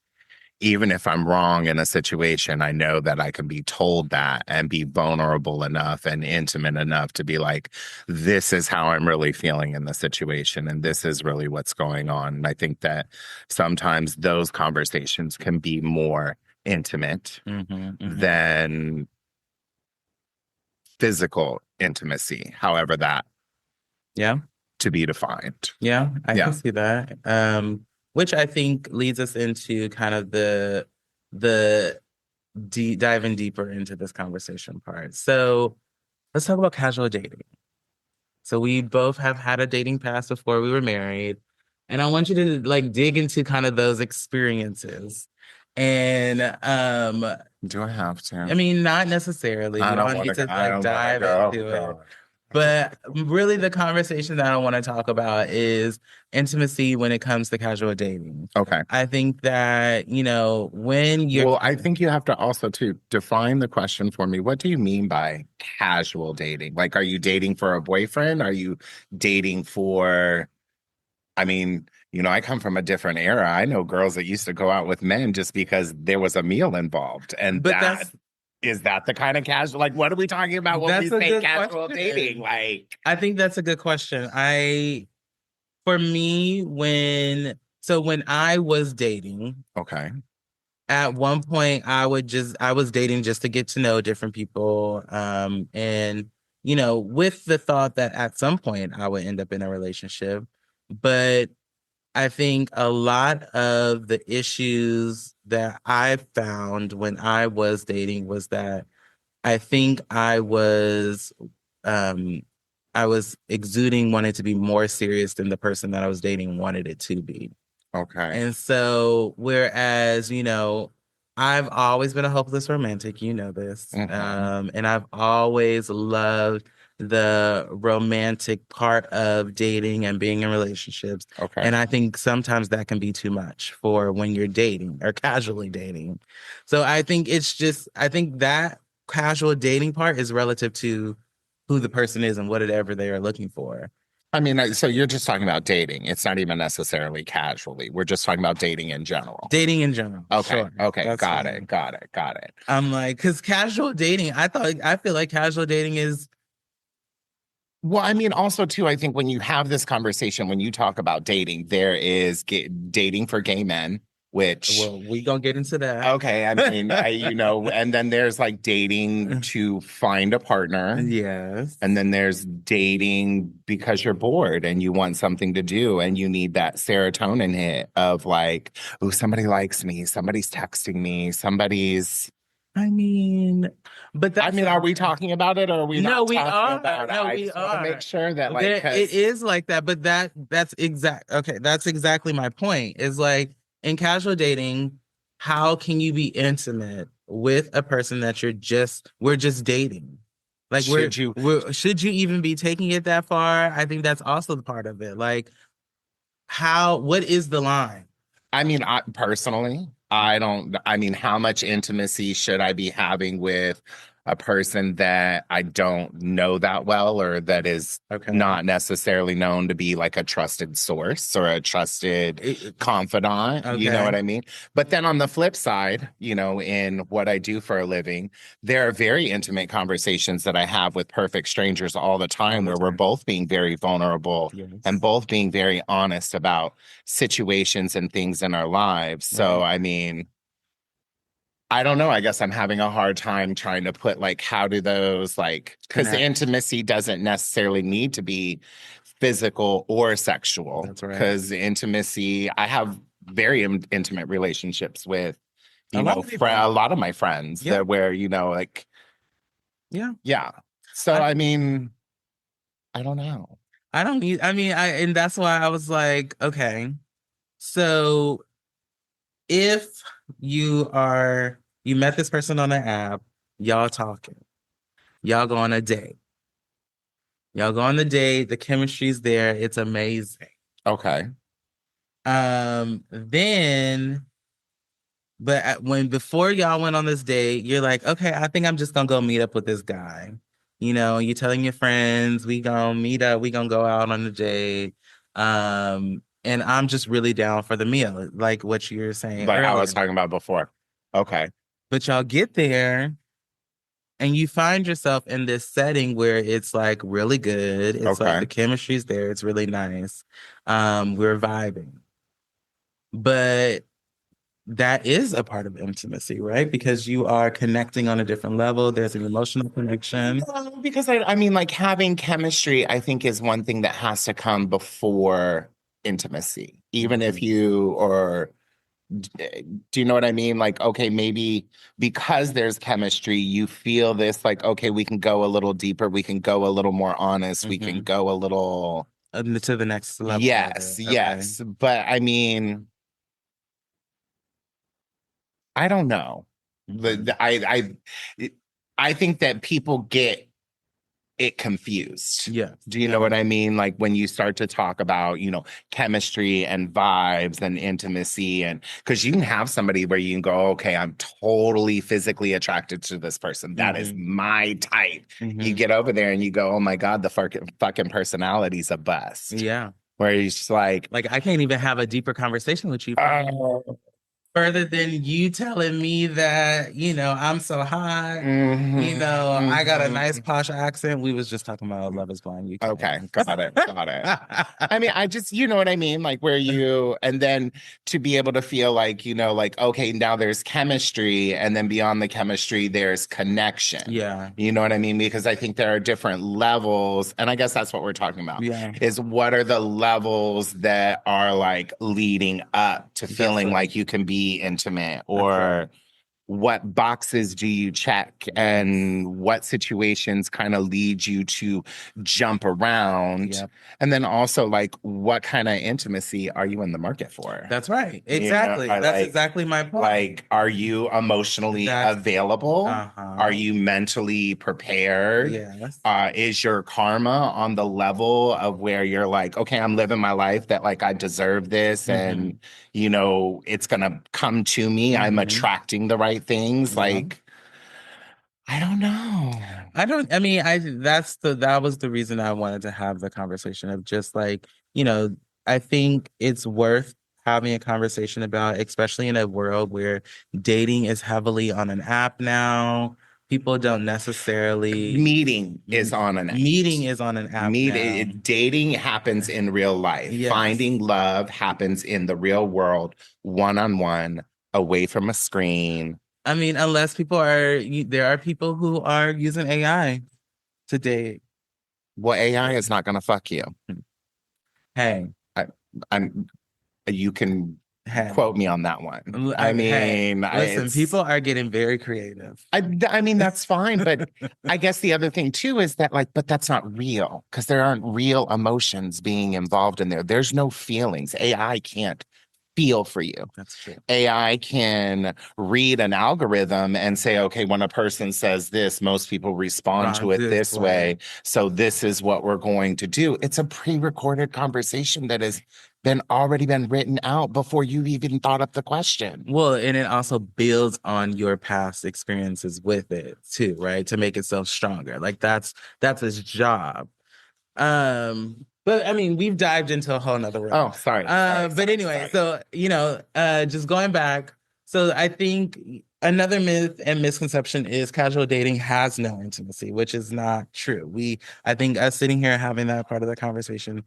even if I'm wrong in a situation, I know that I can be told that and be vulnerable enough and intimate enough to be like, this is how I'm really feeling in the situation. And this is really what's going on. And I think that sometimes those conversations can be more intimate Mhm, mhm. than physical intimacy, however that Yeah, to be defined. yeah, I can Yeah. see that. Which I think leads us into kind of the diving deeper into this conversation part. So let's talk about casual dating. So we both have had a dating past before we were married. And I want you to like dig into kind of those experiences. And Do I have I to? mean, not necessarily. We don't need to I like don't want to dive go. into it. God. But really the conversation that I want to talk about is intimacy when it comes to casual dating. Okay. I think that, when you're Well, I think you have to also to define the question for me. What do you mean by casual dating? Like, are you dating for a boyfriend? Are you dating for, I mean, I come from a different era. I know girls that used to go out with men just because there was a meal involved. And but that is that the kind of casual, like, what are we talking about when we that's a say good casual dating? question. Like, I think that's a good question. For me, when I was dating, okay. at one point I was dating just to get to know different people. And with the thought that at some point I would end up in a relationship. But I think a lot of the issues that I found when I was dating was that I think um I was exuding wanting to be more serious than the person that I was dating wanted it to be. Okay. And so, whereas, I've always been a hopeless romantic, you know this. Hmm. And I've always loved the romantic part of dating and being in relationships. Okay. And I think sometimes that can be too much for when you're dating or casually dating. So I think that casual dating part is relative to who the person is and whatever they are looking for. I mean, so you're just talking about dating. It's not even necessarily casually. We're just talking about dating in general. Dating in general, Okay. sure. Okay. That's Got it. fine. Got it. Got it. I'm like, because casual dating, I feel like casual dating is, Well, I mean, also too, I think when you have this conversation, when you talk about dating, there is dating for gay men, which well, we gonna get into that. okay, I mean, and then there's like dating to find a partner, Yes. and then there's dating because you're bored and you want something to do and you need that serotonin hit of like, oh, somebody likes me, somebody's texting me, somebody's. I mean, but I that's mean, are we talking about it or are we no, not we talking are. about it? No, I we just want to make are. sure that like, There, it because is like that, but that's exactly my point. Is like in casual dating, how can you be intimate with a person that we're just dating? Like should you we're should you even be taking it that far? I think that's also the part of it. Like what is the line? I mean, I personally, I don't, I mean, how much intimacy should I be having with a person that I don't know that well or that is Okay. not necessarily known to be like a trusted source or a trusted confidant? You know Okay. what I mean? But then on the flip side, in what I do for a living, there are very intimate conversations that I have with perfect strangers all the All time the where we're time. both being very vulnerable and Yes. both being very honest about situations and things in our lives. So, Right. I mean, I don't know. I guess I'm having a hard time trying to put like, how do those like, because the Connect. intimacy doesn't necessarily need to be physical or sexual. That's right. Because intimacy, I have very intimate relationships with, A lot of a people. lot of my friends Yeah. that where, like, Yeah. yeah. So, I I mean, I don't know. I don't need I mean and that's why I was like, okay. So if you met this person on the app, y'all talking, y'all go on a date. Y'all go on the date, the chemistry's there, it's amazing. Okay. Then but when before y'all went on this date, you're like, okay, I think I'm just gonna go meet up with this guy. You're telling your friends, we gonna meet up, we gonna go out on a date. And I'm just really down for the meal, like what you were saying Like I was earlier. talking about before. Okay. But y'all get there and you find yourself in this setting where it's like really good. It's like Okay. the chemistry's there, it's really nice. We're vibing. But that is a part of intimacy, right? Because you are connecting on a different level. There's an emotional connection. Because I mean, like having chemistry, I think is one thing that has to come before intimacy. Even if Mhm. you or do you know what I mean? Like, okay, maybe because there's chemistry, you feel this like, okay, we can go a little deeper, we can go a little more honest, we can Mhm. go a little, To the next level of yes, it. Okay. yes. But I mean, I don't know. Mhm. I think that people get it confused. Yes. Do you know Yeah. what I mean? Like when you start to talk about, chemistry and vibes and intimacy, and because you can have somebody where you can go, okay, I'm totally physically attracted to this person. That is Hmm. my type. You Hmm. get over there and you go, oh my God, the fucking personality's a bust. Yeah. Where he's just like, Like I can't even have a deeper conversation with you. oh. further than you telling me that, I'm so hot, I got a nice Mhm. posh accent. We was just talking about Love is Blind UK. Okay, got it, got it. I mean, I just, you know what I mean? Like where you, and then to be able to feel like, like, okay, now there's chemistry, and then beyond the chemistry, there's connection. Yeah, You know what I mean? Because I think there are different levels, and I guess that's what we're talking about, yeah, is what are the levels that are like leading up to that's feeling right. like you can be intimate, That's right. or what boxes do you check, Yes. and what situations kind of lead you to jump around, Yep. and then also like what kind of intimacy are you in the market for? That's right. I Exactly. That's exactly my point. like, are you emotionally That's available? Are uh-huh. you mentally prepared? Yes. Is your karma on the level of where you're like, okay, I'm living my life that like I deserve this, Mm-hmm. and it's gonna come to me. I'm Mm-hmm. attracting the right things. Yeah. Like, I don't know. I don't, I mean, that was the reason I wanted to have the conversation of just like, I think it's worth having a conversation about, especially in a world where dating is heavily on an app now. People don't necessarily, Meeting is on an app. meeting is on an app now. Dating happens in real life. Yes. Finding love happens in the real world, one on one, away from a screen. I mean, unless there are people who are using AI to date. Well, AI is not going to fuck you. Hey, I, I'm. You can hey, quote me on that one. I hey, mean, listen, people are getting very creative. I mean, that's fine, but I guess the other thing too is that like, but that's not real because there aren't real emotions being involved in there. There's no feelings. AI can't feel for you. That's true. AI can read an algorithm and say, okay, when a person says this, most people respond to Gone it this this way. way. So this is what we're going to do. It's a pre-recorded conversation that has been already been written out before you even thought up the question. Well, and it also builds on your past experiences with it too, right? To make itself stronger. Like that's its job. But I mean, we've dived into a whole nother room. Oh, sorry. But anyway, so just going back, so I think another myth and misconception is casual dating has no intimacy, which is not true. I think us sitting here having that part of the conversation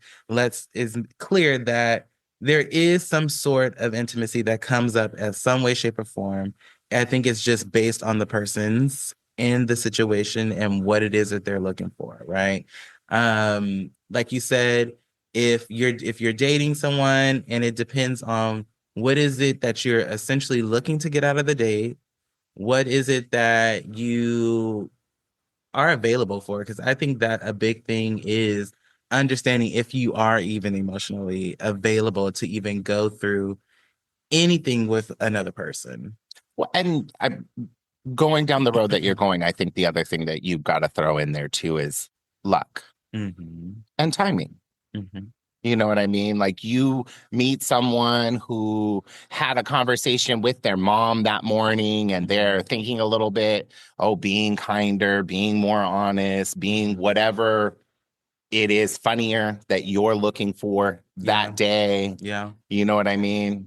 is clear that there is some sort of intimacy that comes up as some way, shape, or form. I think it's just based on the person's in the situation and what it is that they're looking for, right? Like you said, if you're dating someone and it depends on what is it that you're essentially looking to get out of the date, what is it that you are available for? Because I think that a big thing is understanding if you are even emotionally available to even go through anything with another person. Well, and I'm going down the road that you're going. I think the other thing that you've got to throw in there too is luck Hmm. and timing. Hmm. You know what I mean? Like you meet someone who had a conversation with their mom that morning and they're thinking a little bit, oh, being kinder, being more honest, being whatever it is funnier that you're looking for Yeah, that day. yeah, You know what I mean?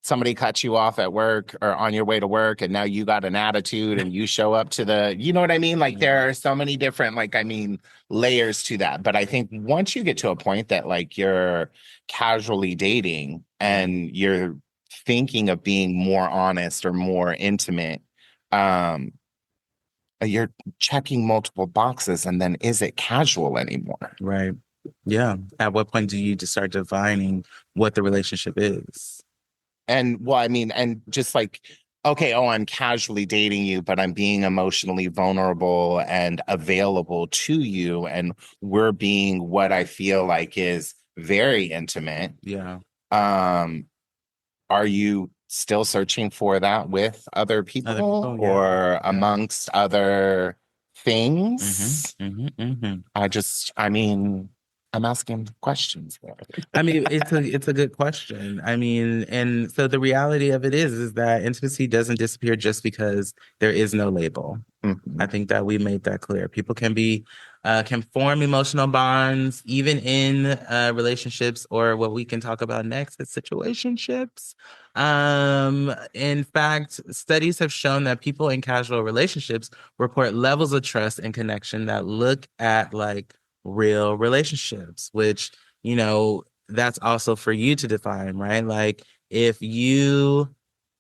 Somebody cuts you off at work or on your way to work, and now you got an attitude and you show up to you know what I mean? Like there are yes. so many different, like, I mean, layers to that. But I think once you get to a point that like you're casually dating Yeah, and you're thinking of being more honest or more intimate, um, you're checking multiple boxes, and then is it casual anymore? right. Yeah. At what point do you just start defining what the relationship is? And well, I mean, and just like, okay, oh, I'm casually dating you, but I'm being emotionally vulnerable and available to you. And we're being what I feel like is very intimate. Yeah. Um, are you still searching for that with other Other people people, yeah. or Yeah. amongst other Mm-hmm. things? Mm-hmm. Mm-hmm. I mean, I'm asking questions there. I mean, it's a good question. I mean, and so the reality of it is that intimacy doesn't disappear just because there is no label. I Mhm. think that we made that clear. People can form emotional bonds even in relationships, or what we can talk about next is situationships. In fact, studies have shown that people in casual relationships report levels of trust and connection that look at like real relationships, which, that's also for you to define, right? Like if you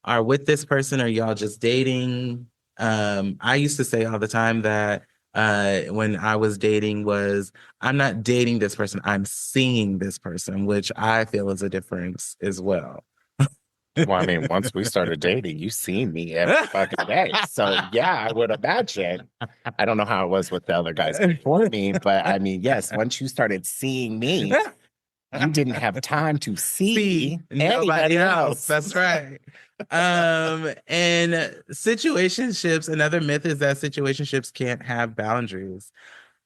are with this person or y'all just dating, I used to say all the time that when I was dating was I'm not dating this person, I'm seeing this person, which I feel is a difference as well. Well, I mean, once we started dating, you seen me every fucking day. So yeah, I would imagine. I don't know how it was with the other guys before me, but I mean, yes, once you started seeing me, you didn't have time to See see nobody anybody else. else. That's right. And situationships, another myth is that situationships can't have boundaries,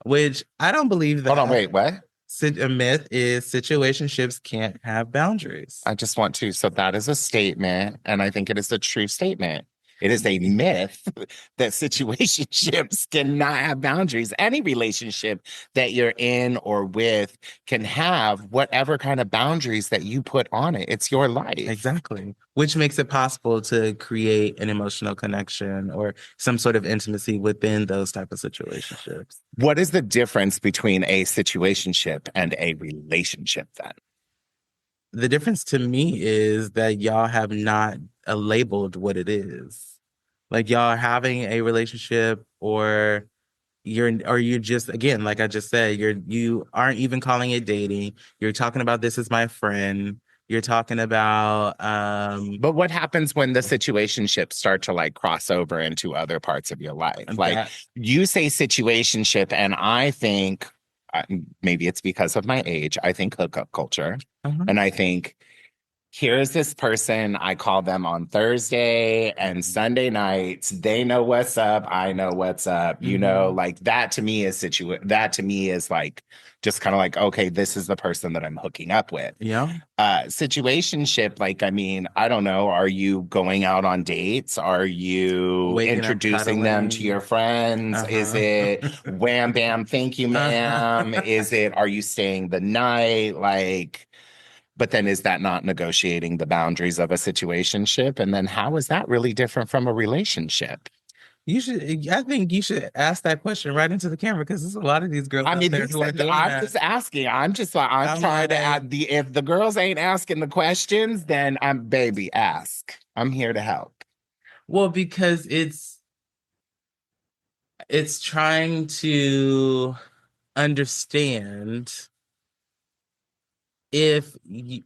which I don't believe Hold on, that. wait, what? A myth is situationships can't have boundaries. I just want to. So that is a statement, and I think it is a true statement. It is a myth that situationships cannot have boundaries. Any relationship that you're in or with can have whatever kind of boundaries that you put on it. It's your life. Exactly. Which makes it possible to create an emotional connection or some sort of intimacy within those type of situationships. What is the difference between a situationship and a relationship then? The difference to me is that y'all have not labeled what it is. Like y'all are having a relationship or you're just again, like I just said, you aren't even calling it dating. You're talking about this as my friend. You're talking about But what happens when the situationships start to like cross over into other parts of your life? Like that. you say situationship, and I think maybe it's because of my age, I think hookup culture. Uh-huh. And I think here's this person. I call them on Thursday and Sunday nights. They know what's up. I know what's up. Mm-hmm. Like that to me is that to me is like just kind of like, okay, this is the person that I'm hooking up with. Yeah. Situationship, like, I mean, I don't know. Are you going out on dates? Are you Waking up introducing them to cuddling. your friends? Is Uh-huh. it wham bam, thank you, ma'am? Is it, are you staying the night? Like, but then is that not negotiating the boundaries of a situationship? And then how is that really different from a relationship? I think you should ask that question right into the camera because there's a lot of these girls I out mean, there who are doing I'm that. just asking. I'm just like, I'm I'm trying to like, add if the girls ain't asking the questions, then I'm baby, ask. I'm here to help. well, because it's trying to understand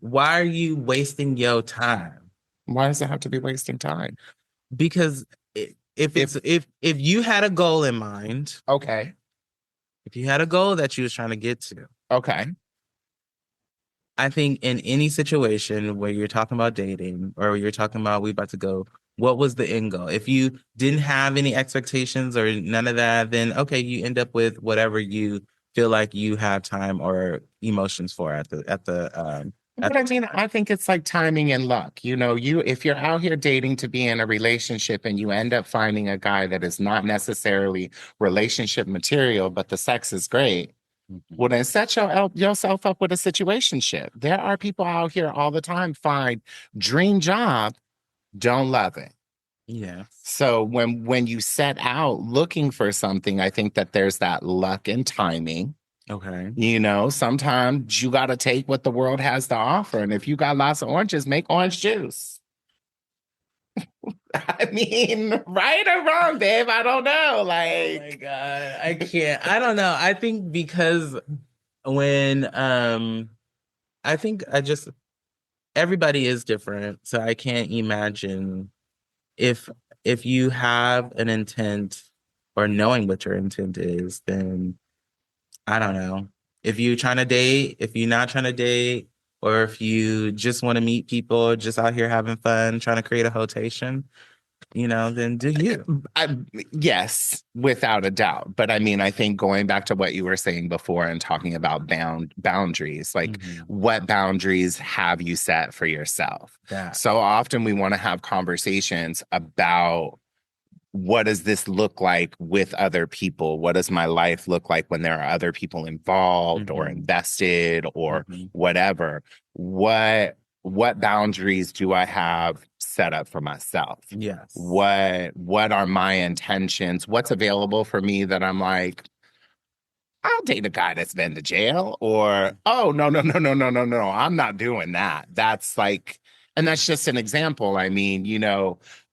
why are you wasting your time? Why does it have to be wasting time? Because if If, it's if you had a goal in mind, okay, if you had a goal that you was trying to get to, okay. I think in any situation where you're talking about dating or you're talking about we about to go, what was the end goal? If you didn't have any expectations or none of that, then okay, you end up with whatever you feel like you have time or emotions for at But I mean, I think it's like timing and luck. If you're out here dating to be in a relationship and you end up finding a guy that is not necessarily relationship material, but the sex is great, Mhm. well, then set yourself up with a situationship. There are people out here all the time find dream job, don't love it. Yes. So when you set out looking for something, I think that there's that luck and timing. Okay. Sometimes you got to take what the world has to offer. And if you got lots of oranges, make orange juice. I mean, right or wrong, babe, I don't know. Oh my Like, God. I can't. I don't know. I think because when I think I just everybody is different. So I can't imagine if if you have an intent or knowing what your intent is, then I don't know. If you're trying to date, if you're not trying to date, or if you just want to meet people, just out here having fun, trying to create a rotation, then do you. Yes, without a doubt. But I mean, I think going back to what you were saying before and talking about boundaries, like what boundaries have you set for yourself? That. So often we want to have conversations about what does this look like with other people? What does my life look like when there are other people involved or invested or whatever? What boundaries do I have set up for myself? Yes. What are my intentions? What's available for me that I'm like, I'll date a guy that's been to jail, or oh no, I'm not doing that. That's like, and that's just an example. I mean,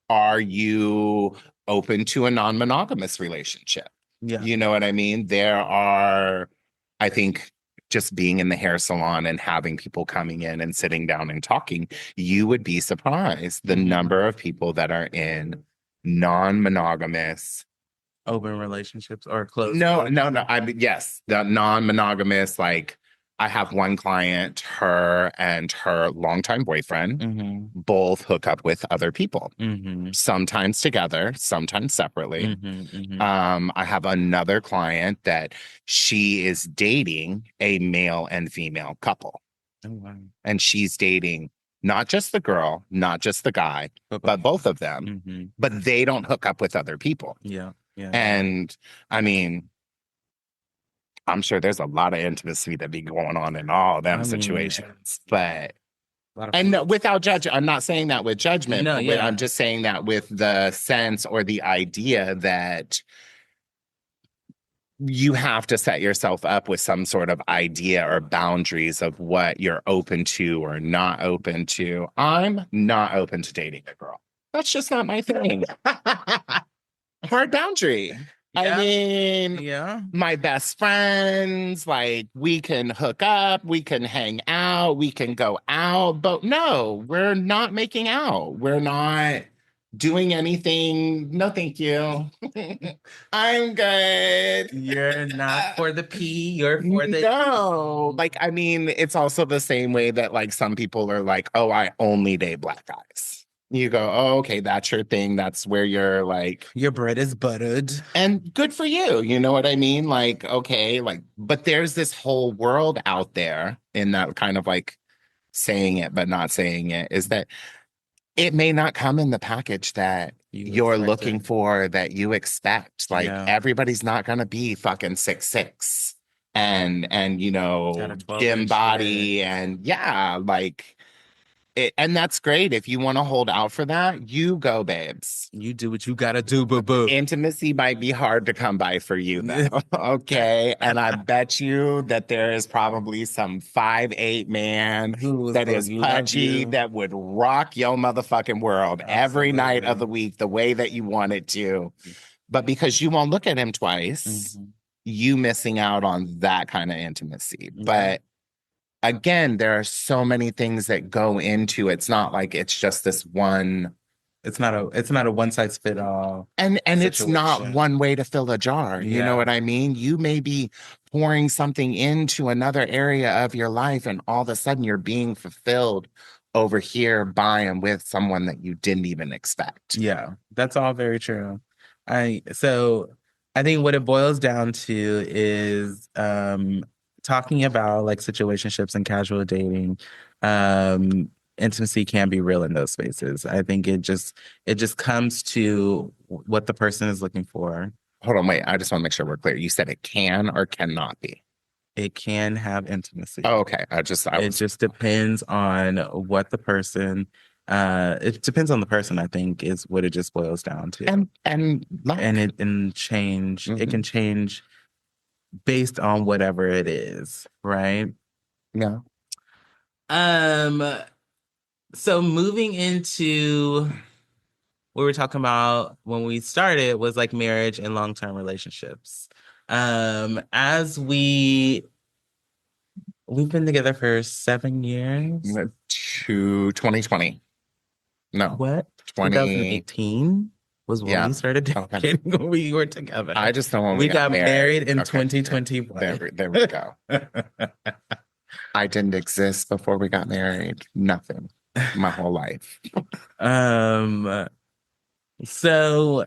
are you open to a non-monogamous relationship? Yeah. You know what I mean? There are, I think, just being in the hair salon and having people coming in and sitting down and talking, you would be surprised the number of people that are in non-monogamous open relationships or closed. no. I mean, yes, the non-monogamous, like I have one client, her and her longtime boyfriend both hook up with other people, sometimes together, sometimes separately. I have another client that she is dating a male and female couple. Oh, wow. And she's dating not just the girl, not just the guy, but both of them. But they don't hook up with other people. Yeah. Yeah. And I mean, I'm sure there's a lot of intimacy that be going on in all them situations, but and no, without judgment, I'm not saying that with judgment. No, yeah. I'm just saying that with the sense or the idea that you have to set yourself up with some sort of idea or boundaries of what you're open to or not open to. I'm not open to dating a girl. That's just not my thing. Hard boundary. I mean, my best friends, like we can hook up, we can hang out, we can go out, but no, we're not making out. We're not doing anything. No, thank you. I'm good. You're not for the P, you're for the no. Like, I mean, it's also the same way that like some people are like, oh, I only date black guys. You go, oh, okay, that's your thing. That's where you're like, your bread is buttered. and good for you. You know what I mean? Like, okay, like, but there's this whole world out there in that kind of like saying it, but not saying it, is that it may not come in the package that you're looking for, that you expect. Like, everybody's not going to be fucking 6'6" and, dim body. And yeah, like, and that's great. If you want to hold out for that, you go, babes. You do what you gotta do, boo-boo. Intimacy might be hard to come by for you, though. Okay. And I bet you that there is probably some 5'8" man that is pudgy that would rock your motherfucking world every night of the week the way that you want it to. But because you won't look at him twice, you missing out on that kind of intimacy. But again, there are so many things that go into it. It's not like it's just this one. It's not a one size fit all. And it's not one way to fill a jar. You know what I mean? You may be pouring something into another area of your life, and all of a sudden you're being fulfilled over here by and with someone that you didn't even expect. Yeah, that's all very true. So I think what it boils down to is talking about like situationships and casual dating. Intimacy can be real in those spaces. I think it just comes to what the person is looking for. Hold on, wait. I just want to make sure we're clear. You said it can or cannot be. It can have intimacy. Oh, okay. It just depends on what the person. It depends on the person, I think, is what it just boils down to. And it can change. It can change based on whatever it is, right? Yeah. So moving into what we were talking about when we started was like marriage and long-term relationships. As we've been together for 7 years. To 2020. No. What? 2018 was when we started dating. When we were together. I just know when we got married in 2021. There we go. I didn't exist before we got married. Nothing. My whole life. So,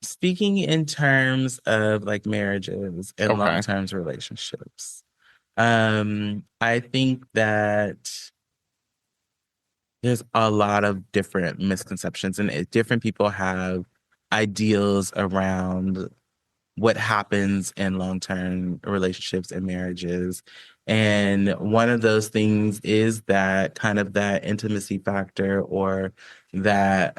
speaking in terms of like marriages and Okay. long-term relationships, I think that there's a lot of different misconceptions, and different people have ideals around what happens in long-term relationships and marriages. And one of those things is that kind of that intimacy factor, or that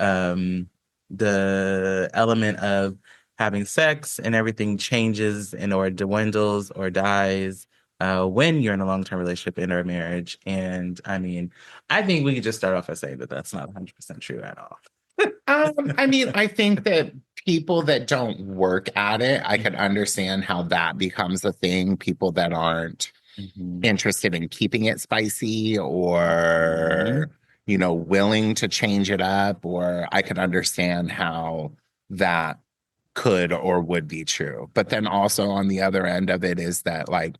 the element of having sex and everything changes and or dwindles or dies when you're in a long-term relationship and or a marriage. And I mean, I think we could just start off by saying that that's not 100% true at all. I mean, I think that people that don't work at it, I can understand how that becomes a thing. People that aren't Mhm. interested in keeping it spicy Mhm. or, willing to change it up, or I can understand how that could or would be true. But then also on the other end of it is that, like,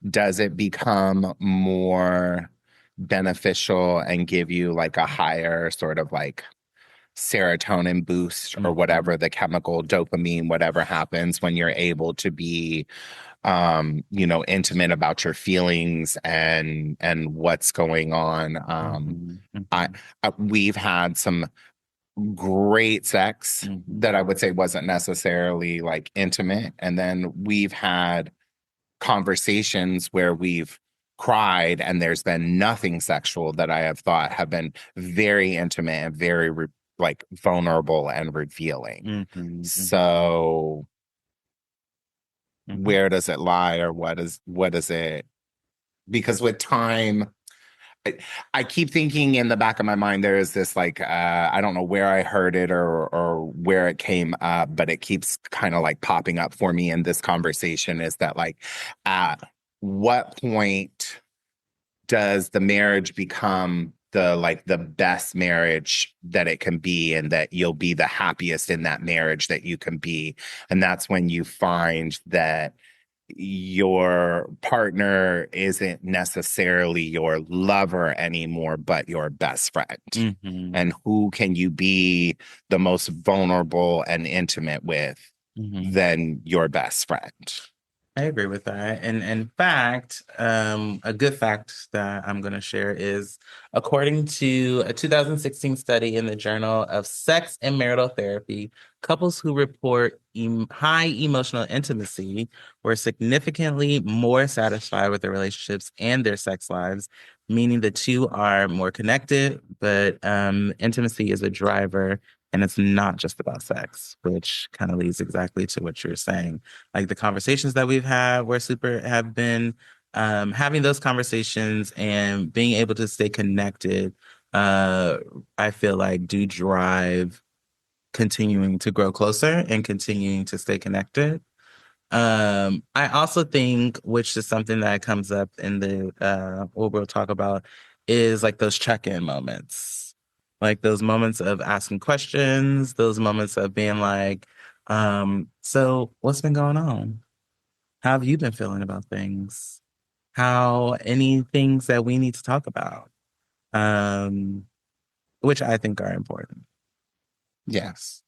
does it become more beneficial and give you like a higher sort of like serotonin boost or Mhm. whatever the chemical dopamine, whatever happens when you're able to be intimate about your feelings and what's going on. Mhm. I, Mhm. we've had some great sex that Mhm. I would say wasn't necessarily like intimate, and then we've had conversations where we've cried and there's been nothing sexual that I have thought have been very intimate and very like vulnerable and revealing. Mhm. Mhm. So Mhm. where does it lie, or what is it? Because with time, I, I keep thinking in the back of my mind there is this like I don't know where I heard it or where it came up, but it keeps kind of like popping up for me in this conversation is that like at what point does the marriage become the best marriage that it can be, and that you'll be the happiest in that marriage that you can be? And that's when you find that your partner isn't necessarily your lover anymore, but your best friend. Mhm. And who can you be the most vulnerable and intimate with Mhm. than your best friend? I agree with that. And in fact, a good fact that I'm going to share is according to a 2016 study in the Journal of Sex and Marital Therapy, couples who report high emotional intimacy were significantly more satisfied with their relationships and their sex lives, meaning the two are more connected, but intimacy is a driver. And it's not just about sex, which kind of leads exactly to what you're saying. Like the conversations that we've had were super, have been having those conversations and being able to stay connected, uh, I feel like do drive continuing to grow closer and continuing to stay connected. I also think, which is something that comes up in the what we'll talk about, is like those check-in moments. Like those moments of asking questions, those moments of being like, so what's been going on? How have you been feeling about things? How any things that we need to talk about? Um, which I think are important. Yes.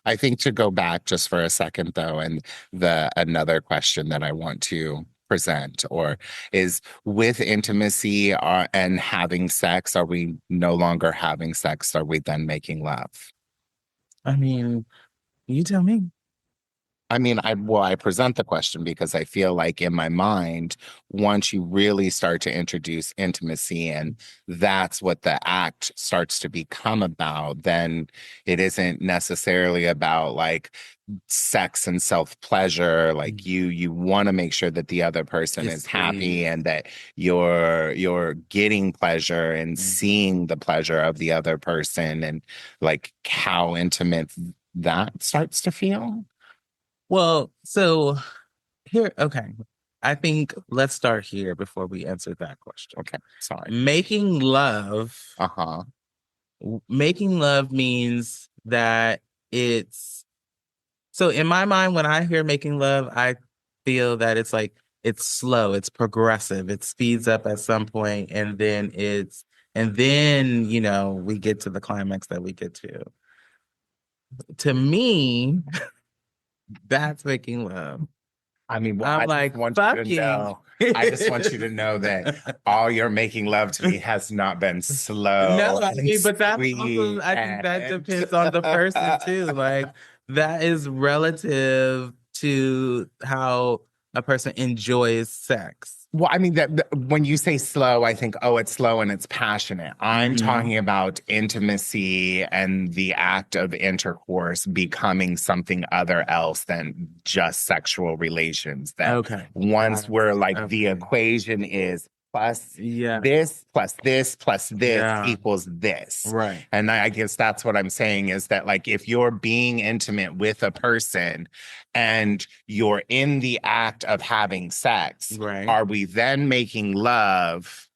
I think to go back just for a second though, and the another question that I want to present or is with intimacy and having sex, are we no longer having sex? Are we then making love? I mean, you tell me. I mean, I present the question because I feel like in my mind, once you really start to introduce intimacy and that's what the act starts to become about, then it isn't necessarily about like sex and self-pleasure. Like you want to make sure that the other person Yes, is happy please. and that you're getting pleasure and Mhm. seeing the pleasure of the other person, and like how intimate that starts to feel. Well, so here, okay. I think let's start here before we answer that question. Okay, sorry. Making love, Uh-huh. making love means that it's so in my mind, when I hear making love, I feel that it's like it's slow, it's progressive, it speeds up at some point, and then we get to the climax that we get to. To me, that's making love. I mean, well, I'm I just like, want you to fucking. know. I just want you to know that all your making love to me has not been slow No, I and mean, but that's also, sweet I think that and depends on the person too. Like, that is relative to how a person enjoys sex. well, I mean when you say slow, I think, oh, it's slow and it's passionate. I'm Hmm. talking about intimacy and the act of intercourse becoming something other else than just sexual relations. That Okay. once Got it. we're like the Okay. equation is Yeah. plus this plus this Yeah. equals this. Right. And I guess that's what I'm saying is that like if you're being intimate with a person and you're in the act of having sex, Right. are we then making love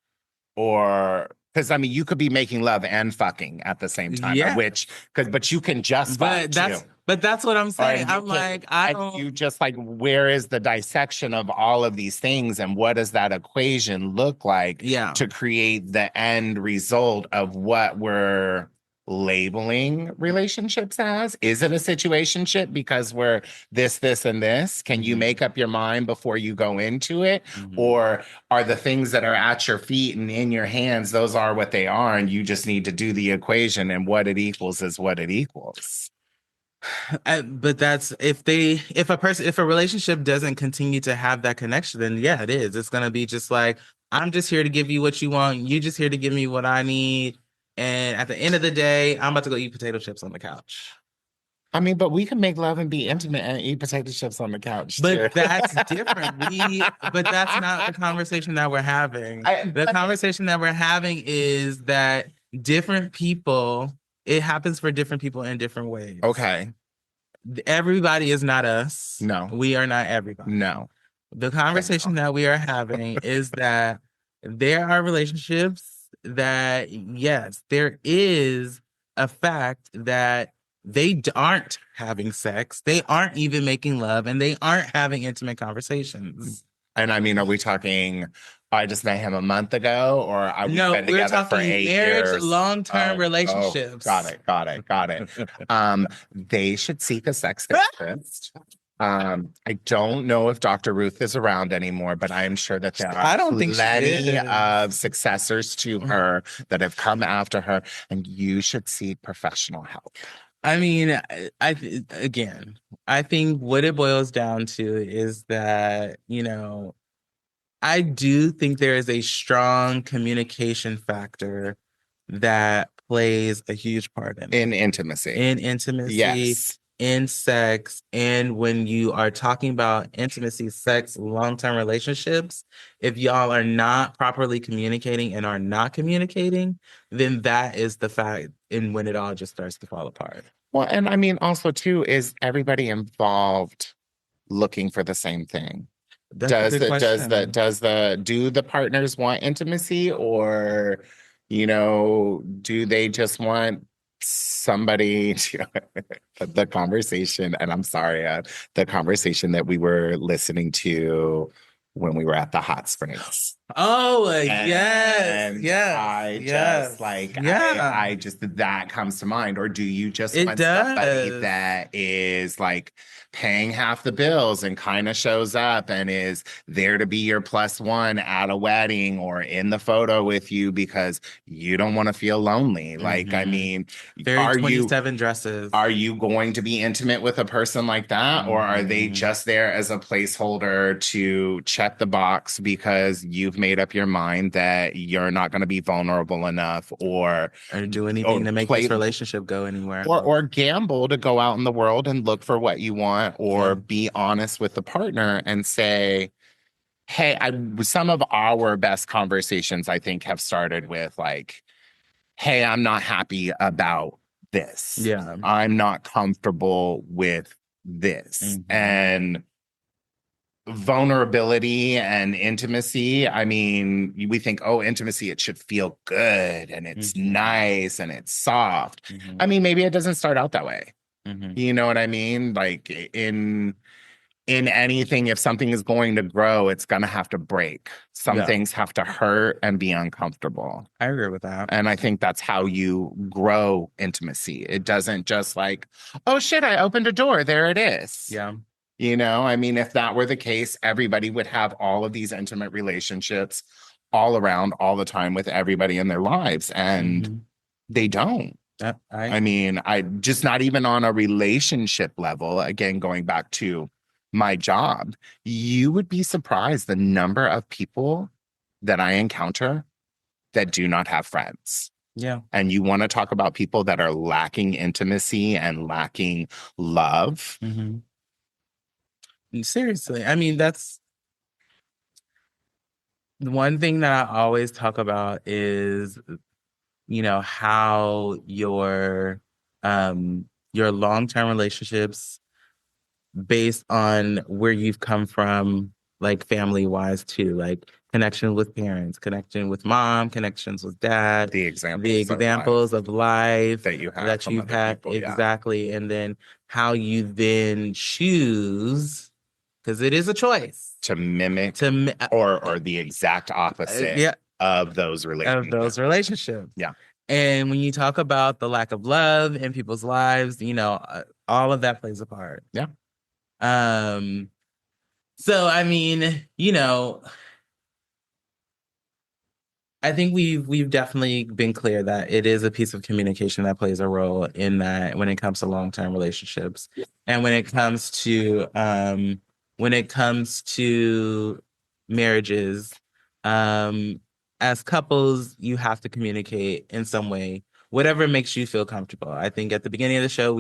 or because I mean you could be making love and fucking at the same time, Yeah. which because but you can just fuck too. But that's what I'm Or saying. you I'm can like, I and don't. you just like where is the dissection of all of these things and what does that equation look like Yeah. to create the end result of what we're labeling relationships as? Is it a situationship because we're this, and this? Can you Hmm. make up your mind before you go into it? Hmm. Or are the things that are at your feet and in your hands, those are what they are, and you just need to do the equation and what it equals is what it equals? But that's if a relationship doesn't continue to have that connection, then yeah, it is. It's gonna be just like, I'm just here to give you what you want. You just here to give me what I need. And at the end of the day, I'm about to go eat potato chips on the couch. I mean, but we can make love and be intimate and eat potato chips on the couch too. But that's different. But that's not the conversation that we're having. The But conversation that we're having is that different people, it happens for different people in different ways. okay, Everybody is not us. no, We are not everybody. no, The thank conversation God. that we are having is that there are relationships that, yes, there is a fact that aren't having sex, they aren't even making love, and they aren't having intimate conversations. And I mean, are we talking? I just met him a month ago, or are we No, been we're together for talking 8 years? long-term Oh, got relationships. it, got it, got it. They should seek a sex therapist. I don't know if Dr. Ruth is around anymore, but I am sure that there are I don't think she plenty of is. successors to her that have come after her, and you should seek professional help. I mean, again, I think what it boils down to is that, I do think there is a strong communication factor that plays a huge part in it. In intimacy. In intimacy, Yes. in sex, and when you are talking about intimacy, sex, long-term relationships, if y'all are not properly communicating and are not communicating, then that is the fact and when it all just starts to fall apart. Well, and I mean, also, too, is everybody involved looking for the same thing? That's a good question. Do the partners want intimacy or, do they just want somebody to, the conversation, and I'm sorry, the conversation that we were listening to when we were at the hot springs. Oh, yes, And yes, I just yes. like Yeah, I just that comes to mind. Or do you just it want somebody does. that is like paying half the bills and kind of shows up and is there to be your plus one at a wedding or in the photo with you because you don't want to feel lonely? Like, I Hmm. mean, Very are you 27 dresses. are you going to be intimate with a person like that, or are they Hmm. just there as a placeholder to check the box because you've made up your mind that you're not going to be vulnerable enough, Or do anything or to make this play, relationship go anywhere or else. gamble to go out in the world and look for what you want, or Yeah. be honest with the partner and say, "Hey, some of our best conversations, I think, have started with like." Hey, I'm not happy about this. Yeah. I'm not comfortable with this. Hmm. And vulnerability and intimacy, I mean, we think, oh, intimacy, it should feel good and it's Hmm. nice and it's soft. Hmm. I mean, maybe it doesn't start out that way. Hmm. You know what I mean? Like in anything, if something is going to grow, it's going to have to break. Some Yeah, things have to hurt and be uncomfortable. I agree with that. And I think that's how you grow intimacy. It doesn't just like, oh shit, I opened a door. There it is. Yeah. You know, I mean, if that were the case, everybody would have all of these intimate relationships all around all the time with everybody in their lives. And Mhm. they don't. I mean, I just not even on a relationship level, again, going back to my job, you would be surprised the number of people that I encounter that do not have friends. Yeah. And you want to talk about people that are lacking intimacy and lacking love. Hmm. Seriously, I mean, that's the one thing that I always talk about is, how your long-term relationships based on where you've come from, like family wise too, like connection with parents, connection with mom, connections with dad, The the examples of examples life of life that you have that from you've other had people. Yeah. exactly, and then how you then choose, because it is a choice To mimic to or the exact opposite yeah, of those of relationships. those relationships. Yeah. And when you talk about the lack of love in people's lives, all of that plays a part. Yeah. Um, so I mean, I think we've definitely been clear that it is a piece of communication that plays a role in that when it comes to long-term relationships. And when it comes to marriages, um, as couples, you have to communicate in some way, whatever makes you feel comfortable. I think at the beginning of the show,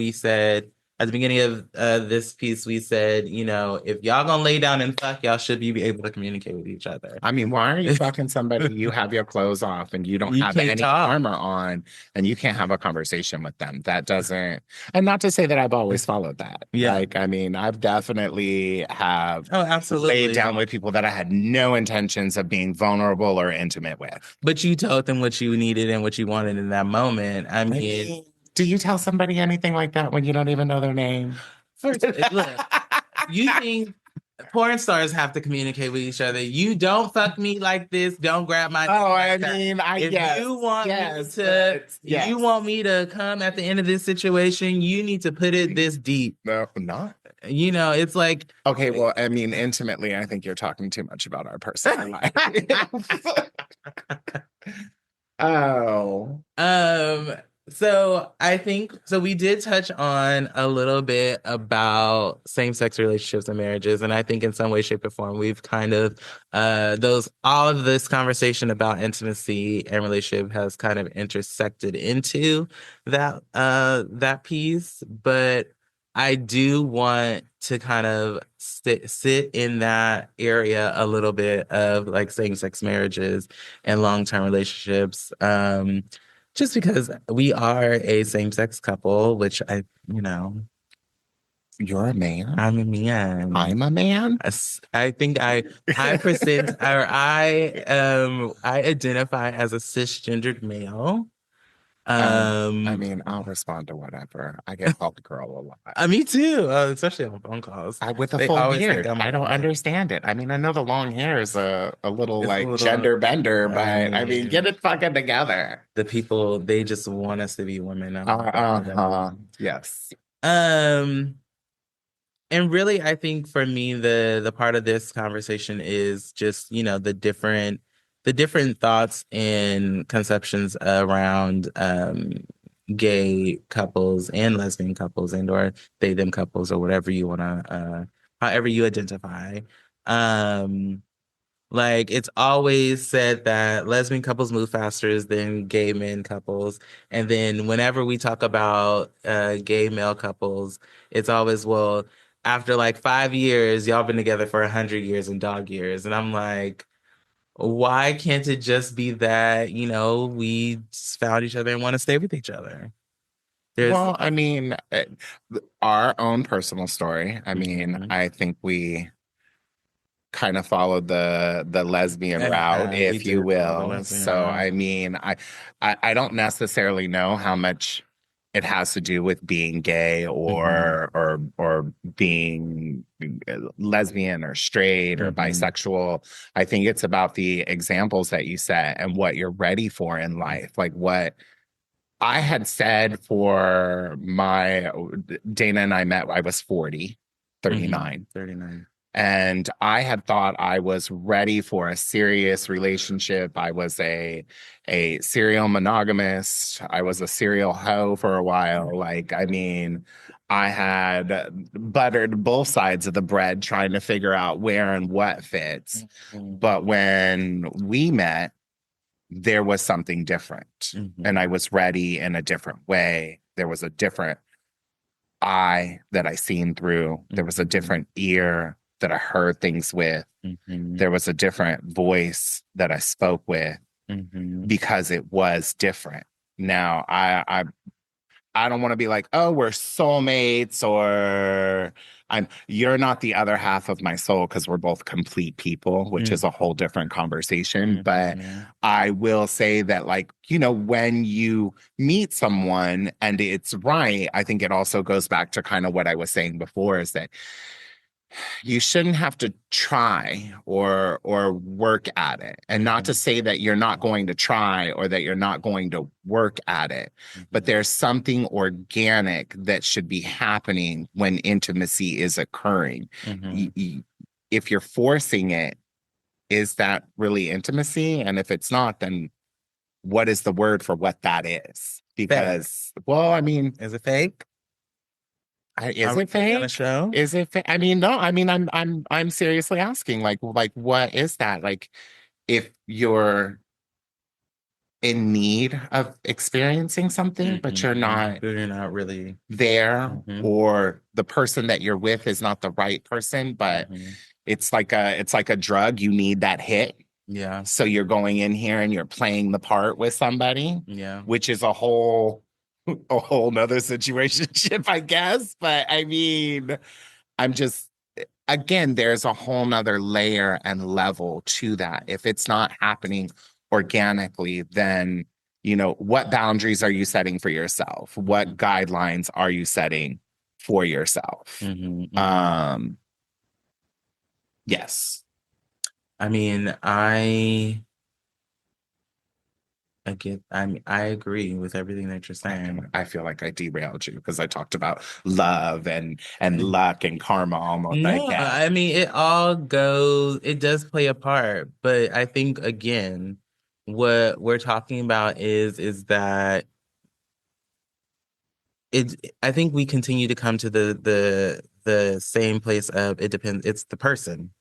at the beginning of this piece, we said, if y'all gonna lay down and fuck, y'all should be able to communicate with each other. I mean, why are you fucking somebody? You have your clothes off and you don't You have can't any talk. armor on and you can't have a conversation with them. That doesn't, and not to say that I've always followed that. Yeah. Like, I mean, I've definitely have Oh, laid absolutely. down with people that I had no intentions of being vulnerable or intimate with. But you told them what you needed and what you wanted in that moment. I mean, Do you tell somebody anything like that when you don't even know their name? first, look, you think porn stars have to communicate with each other. You don't fuck me like this. Don't grab my. Oh, I mean, If yes, you want yes, me to, but yes. you want me to come at the end of this situation, you need to put it this deep. No, not. It's like, Okay, well, I mean, intimately, I think you're talking too much about our personal life. Oh, Um, so I think so we did touch on a little bit about same-sex relationships and marriages, and I think in some way, shape, or form, we've kind of those all of this conversation about intimacy and relationship has kind of intersected into that piece. But I do want to kind of sit in that area a little bit of like same-sex marriages and long-term relationships. Just because we are a same-sex couple, which you're a man. I'm a man. I'm a man. I think I present or I identify as a cisgendered male. I mean, I'll respond to whatever. I get called girl a lot. Me too, especially on phone calls. With a They full always think beard. I'm a I don't boy. understand it. I mean, I know the long hair is a little It's a like little, gender bender, but I mean, mean, get it fucking together. the people they just want us to be women. I'm like, Yes. um. And really, I think for me, the part of this conversation is just, the different thoughts and conceptions around gay couples and lesbian couples and or they them couples or whatever you wanna however you identify. Um like it's always said that lesbian couples move faster than gay men couples. And then whenever we talk about gay male couples, it's always, well, after like 5 years, y'all been together for 100 years and dog years. And I'm like, why can't it just be that, we just found each other and want to stay with each other? Well, I mean, our own personal story. I mean, Mhm. I think we kind of followed the lesbian route, We if you did follow the will. lesbian So, route. I mean, I don't necessarily know how much it has to do with being gay Mm-hmm. or being lesbian or straight or Mm-hmm. bisexual. I think it's about the examples that you set and what you're ready for in life. Like what I had said for my Dana and I met, I was 40, Mm-hmm. 39. 39. And I had thought I was ready for a serious relationship. I was a serial monogamist. I was a serial hoe for a while. Like, I mean, I had buttered both sides of the bread trying to figure out where and what fits. Mm-hmm. But when we met, there was something different. And Mm-hmm. I was ready in a different way. There was a different eye that I seen through. There was a Mm-hmm. different ear that I heard things with. Mm-hmm. There was a different voice that I spoke with Mm-hmm. because it was different. Now, I don't want to be like, oh, we're soulmates or you're not the other half of my soul because we're both complete people, which is a whole different conversation. But Mm-hmm. I will say that, like, when you meet someone and it's right, I think it also goes back to kind of what I was saying before is that you shouldn't have to try or work at it. And not to Mm-hmm. say that you're not going to try or that you're not going to work at it, but Mm-hmm. there's something organic that should be happening when intimacy is occurring. Mm-hmm. Y- y- If you're forcing it, is that really intimacy? And if it's not, then what is the word for what that is? Fake. Because, well, I mean, Is it fake? Are is we it really on a fake? show? Is it I mean, no, I mean, I'm seriously asking, like what is that? Like if you're in need of experiencing something, but you're Mm-hmm. not You're not really. there, Mm-hmm. or the person that you're with is not the right person, but Mm-hmm. it's like a drug, you need that hit. Yeah. So you're going in here and you're playing the part with somebody, Yeah. which is a whole nother situationship, I guess. But I mean, I'm just again, there's a whole nother layer and level to that. If it's not happening organically, then what boundaries are you setting for yourself? What guidelines are you setting for yourself? Mm-hmm. Mm-hmm. Um, yes. I mean, I agree with everything that you're saying. I feel like I derailed you because I talked about love and luck and karma almost. I No, get. I mean it does play a part, but I think again, what we're talking about is that I think we continue to come to the same place of it depends. It's the person.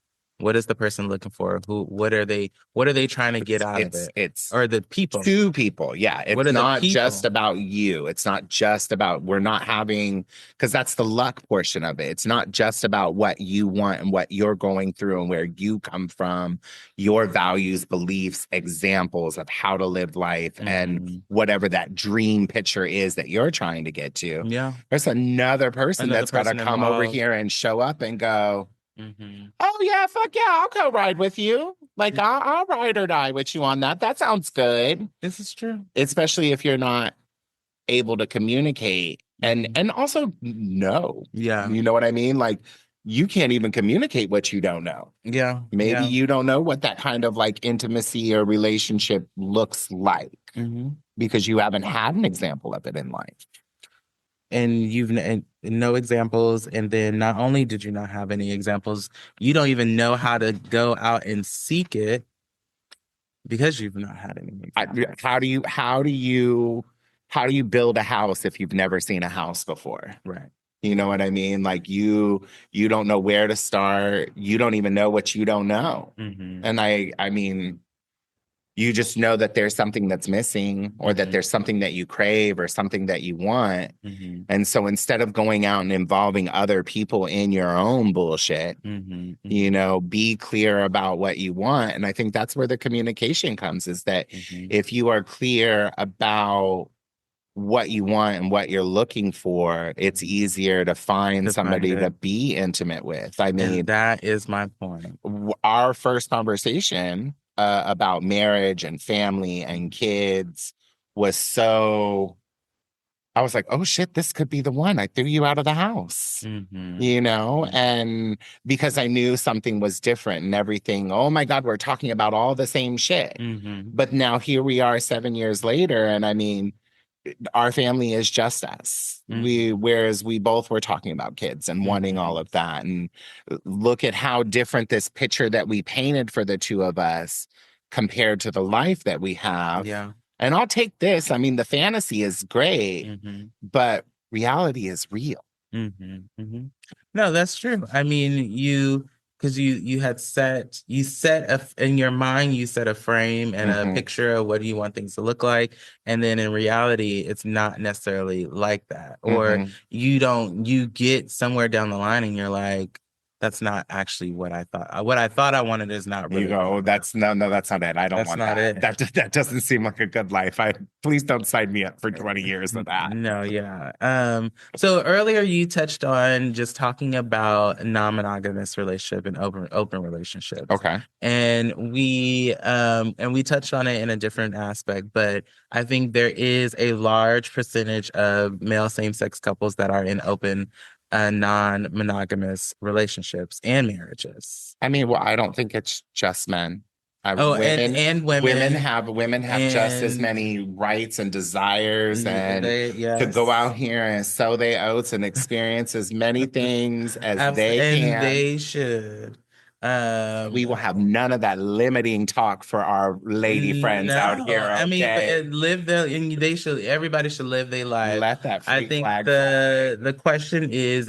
What is the person looking for? What are they trying to get It's out of it's it? it's Or the people? two people. Yeah, What it's are the not just people? about you. It's not just about we're not having because that's the luck portion of it. It's not just about what you want and what you're going through and where you come from, your values, beliefs, examples of how to live life and Hmm. whatever that dream picture is that you're trying to get to. Yeah. There's another person Another that's got to person come over involved. here and show up and go, Hmm. oh yeah, fuck yeah, I'll go ride with you. Like I'll ride or die with you on that. That sounds good. This is true. Especially if you're not able to communicate and Hmm. and also know. Yeah. You know what I mean? Like you can't even communicate what you don't know. Yeah. Maybe Yeah. you don't know what that kind of like intimacy or relationship looks like Hmm. because you haven't had an example of it in life. And and no examples. And then not only did you not have any examples, you don't even know how to go out and seek it because you've not had any I, examples. how do you build a house if you've never seen a house before? Right. You know what I mean? Like you don't know where to start. You don't even know what you don't know. Hmm. And I mean, you just know that there's something that's missing or that Hmm. there's something that you crave or something that you want. Hmm. And so instead of going out and involving other people in your own bullshit, Hmm. Hmm. be clear about what you want. And I think that's where the communication comes is that Hmm. if you are clear about what you want and what you're looking for, it's easier to find To find somebody to it. be intimate with. I And mean, that is my point. our first conversation about marriage and family and kids was so I was like, oh shit, this could be the one. I threw you out of the house, Mm-hmm. you know? Mm-hmm. And because I knew something was different and everything, oh my God, we're talking about all the same shit. Mm-hmm. But now here we are 7 years later. And I mean, our family is just us. Mm-hmm. Whereas we both were talking about kids and wanting all Mm-hmm. of that. And look at how different this picture that we painted for the two of us compared to the life that we have. Yeah. And I'll take this. I mean, the fantasy is great, Mm-hmm. but reality is real. Mm-hmm. Mm-hmm. No, that's true. I mean, because you had in your mind, you set a frame and a Hmm. picture of what do you want things to look like, and then in reality, it's not necessarily like that. Or Hmm. you get somewhere down the line and you're like, that's not actually what I thought. What I thought I wanted is not You really go, what I oh, want. that's no, that's not it. I don't That's want not that. it. That doesn't seem like a good life. Please don't sign me up for 20 years of that. No, yeah. So earlier you touched on just talking about non-monogamous relationship and open relationships. Okay. And we touched on it in a different aspect, but I think there is a large percentage of male same-sex couples that are in open non-monogamous relationships and marriages. I mean, well, I don't think it's just men. Oh, and women Women have just as and many rights and desires and they could go yes. out here and sow their oats and experience as many things as they And can. they should. We will have none of that limiting talk for our lady friends out here, No, I mean, okay? live their, and everybody should live their life. Let that I free think flag fly. the question is,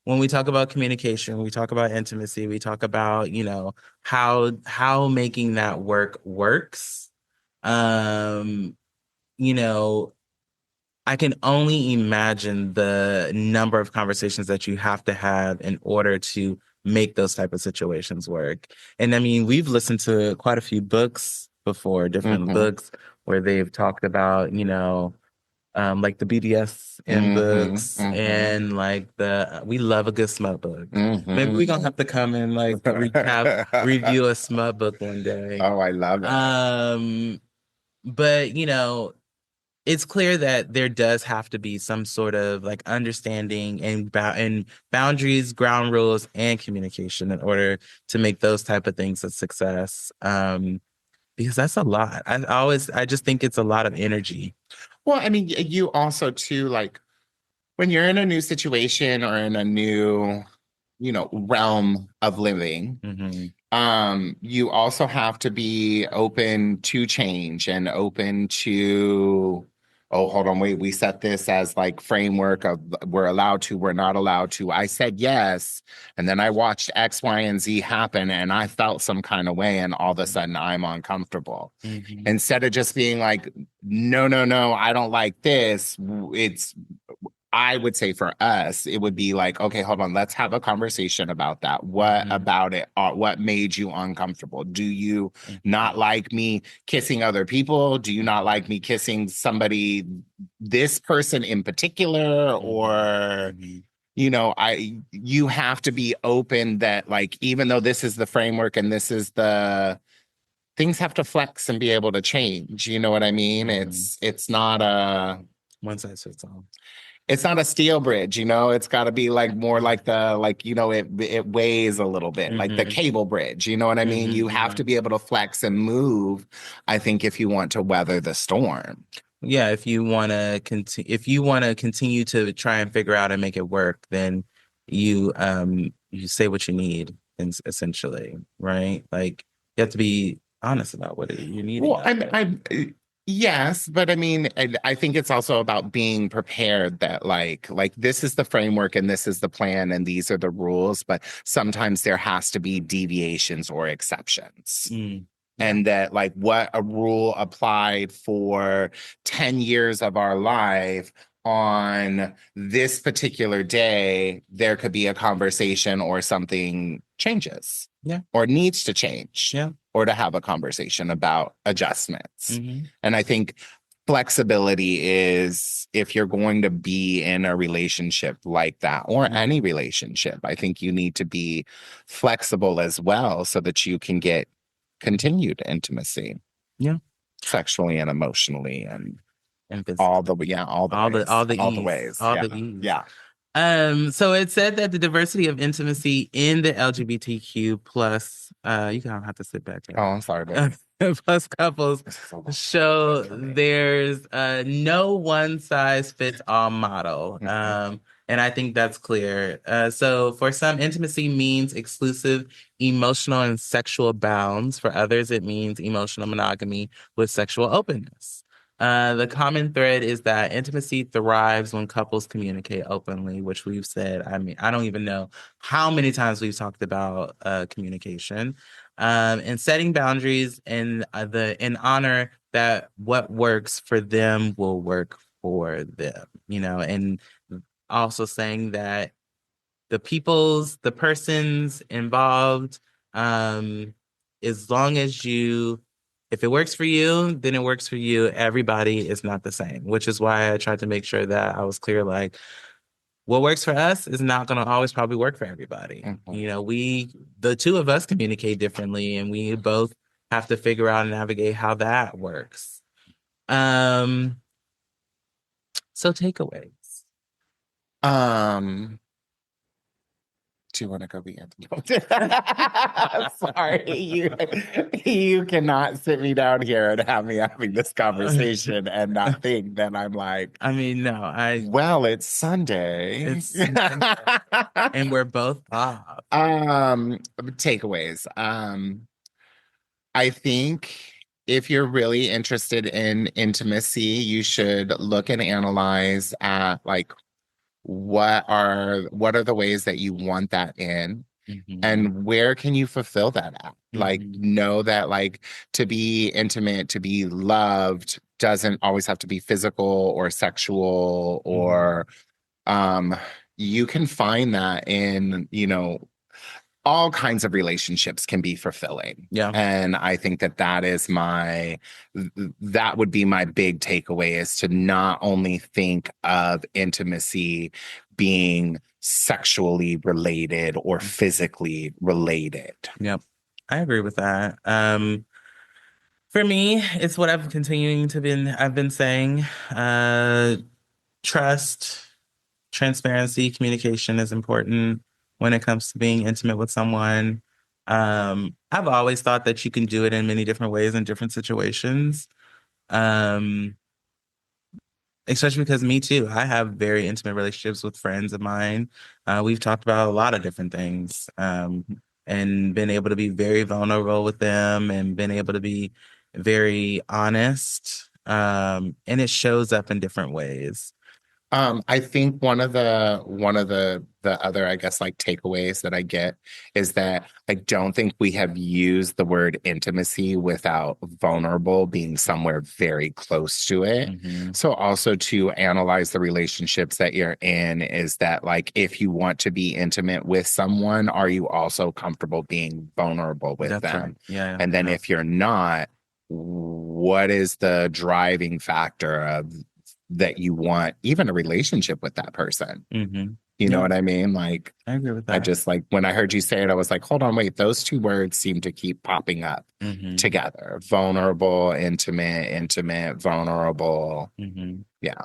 when we talk about communication, we talk about intimacy, we talk about, how making that work works. Um, you know, I can only imagine the number of conversations that you have to have in order to make those type of situations work. And I mean, we've listened to quite a few books before, different Hmm. books where they've talked about, like the BDSM Hmm. books Hmm. and like we love a good smut book. Maybe Hmm. we're gonna have to come and like review a smut book one day. Oh, I love it. Um, but it's clear that there does have to be some sort of like understanding and boundaries, ground rules, and communication in order to make those type of things a success. Because that's a lot. I just think it's a lot of energy. Well, I mean, you also too, like when you're in a new situation or in a new, realm of living, Hmm. you also have to be open to change and open to, oh, hold on, wait, we set this as like framework of we're allowed to, we're not allowed to. I said yes, and then I watched X, Y, and Z happen, and I felt some kind of way, and all of a sudden I'm uncomfortable. Hmm. Instead of just being like, no, no, no, I don't like this, it's I would say for us, it would be like, okay, hold on, let's have a conversation about that. What Hmm. about it? What made you uncomfortable? Do you Hmm. not like me kissing other people? Do you not like me kissing somebody, this person in particular? Or, Hmm. you have to be open that, like, even though this is the framework and this is the things have to flex and be able to change. You know what I mean? Hmm. It's not a One size fits all. it's not a steel bridge, it's got to be like more like it weighs a little bit, like the Hmm. cable bridge, you know what I mean? You have to Hmm. be able to flex and move, I think, if you want to weather the storm. Yeah, if you want to continue to try and figure out and make it work, then you say what you need, essentially, right? Like you have to be honest about what you're needing Well, out of it. yes, but I mean, I think it's also about being prepared that like this is the framework and this is the plan and these are the rules, but sometimes there has to be deviations or exceptions. Yeah. And that like what a rule applied for 10 years of our life, on this particular day there could be a conversation or something changes Yeah. or needs to change, Yeah. or to have a conversation about adjustments. Hmm. And I think flexibility is, if you're going to be in a relationship like that or any relationship, I think you need to be flexible as well so that you can get continued intimacy Yeah. sexually and emotionally. And and All physical. the all the ways. All the ways. All Yeah. the E's. Yeah. So it said that the diversity of intimacy in the LGBTQ plus, you don't have to sit back Oh, there. I'm sorry, baby. Plus couples show there's no one size fits all model. And I think that's clear. So for some, intimacy means exclusive emotional and sexual bounds. For others, it means emotional monogamy with sexual openness. The common thread is that intimacy thrives when couples communicate openly, which we've said. I mean, I don't even know how many times we've talked about communication, and setting boundaries and in honor that what works for them will work for them, and also saying that the persons involved, as long as if it works for you, then it works for you. Everybody is not the same, which is why I tried to make sure that I was clear, like, what works for us is not going to always probably work for everybody. The two of us communicate differently, and we both have to figure out and navigate how that works. So takeaways. Do you want to go be Anthony? Sorry, you cannot sit me down here and have me having this conversation and not think that I'm like, I mean, no, well, it's Sunday. And we're both off. Takeaways. I think if you're really interested in intimacy, you should look and analyze at like what are the ways that you want that in, and where can you fulfill that at? Like, know that like to be intimate, to be loved doesn't always have to be physical or sexual or you can find that in, all kinds of relationships can be fulfilling. Yeah. And I think that would be my big takeaway, is to not only think of intimacy being sexually related or physically related. Yep. I agree with that. For me, it's what I've been saying. Trust, transparency, communication is important when it comes to being intimate with someone. I've always thought that you can do it in many different ways in different situations. Especially because me too, I have very intimate relationships with friends of mine. We've talked about a lot of different things, and been able to be very vulnerable with them and been able to be very honest. And it shows up in different ways. I think one of the other, I guess, like takeaways that I get is that I don't think we have used the word intimacy without vulnerable being somewhere very close to it. So also to analyze the relationships that you're in, is that like, if you want to be intimate with someone, are you also comfortable being vulnerable with That's them? right. Yeah. And then if you're not, what is the driving factor of that you want even a relationship with that person? You know what I mean? Like, I agree with that. I just like, when I heard you say it, I was like, hold on, wait, those two words seem to keep popping up together. Vulnerable, intimate, vulnerable. Yeah.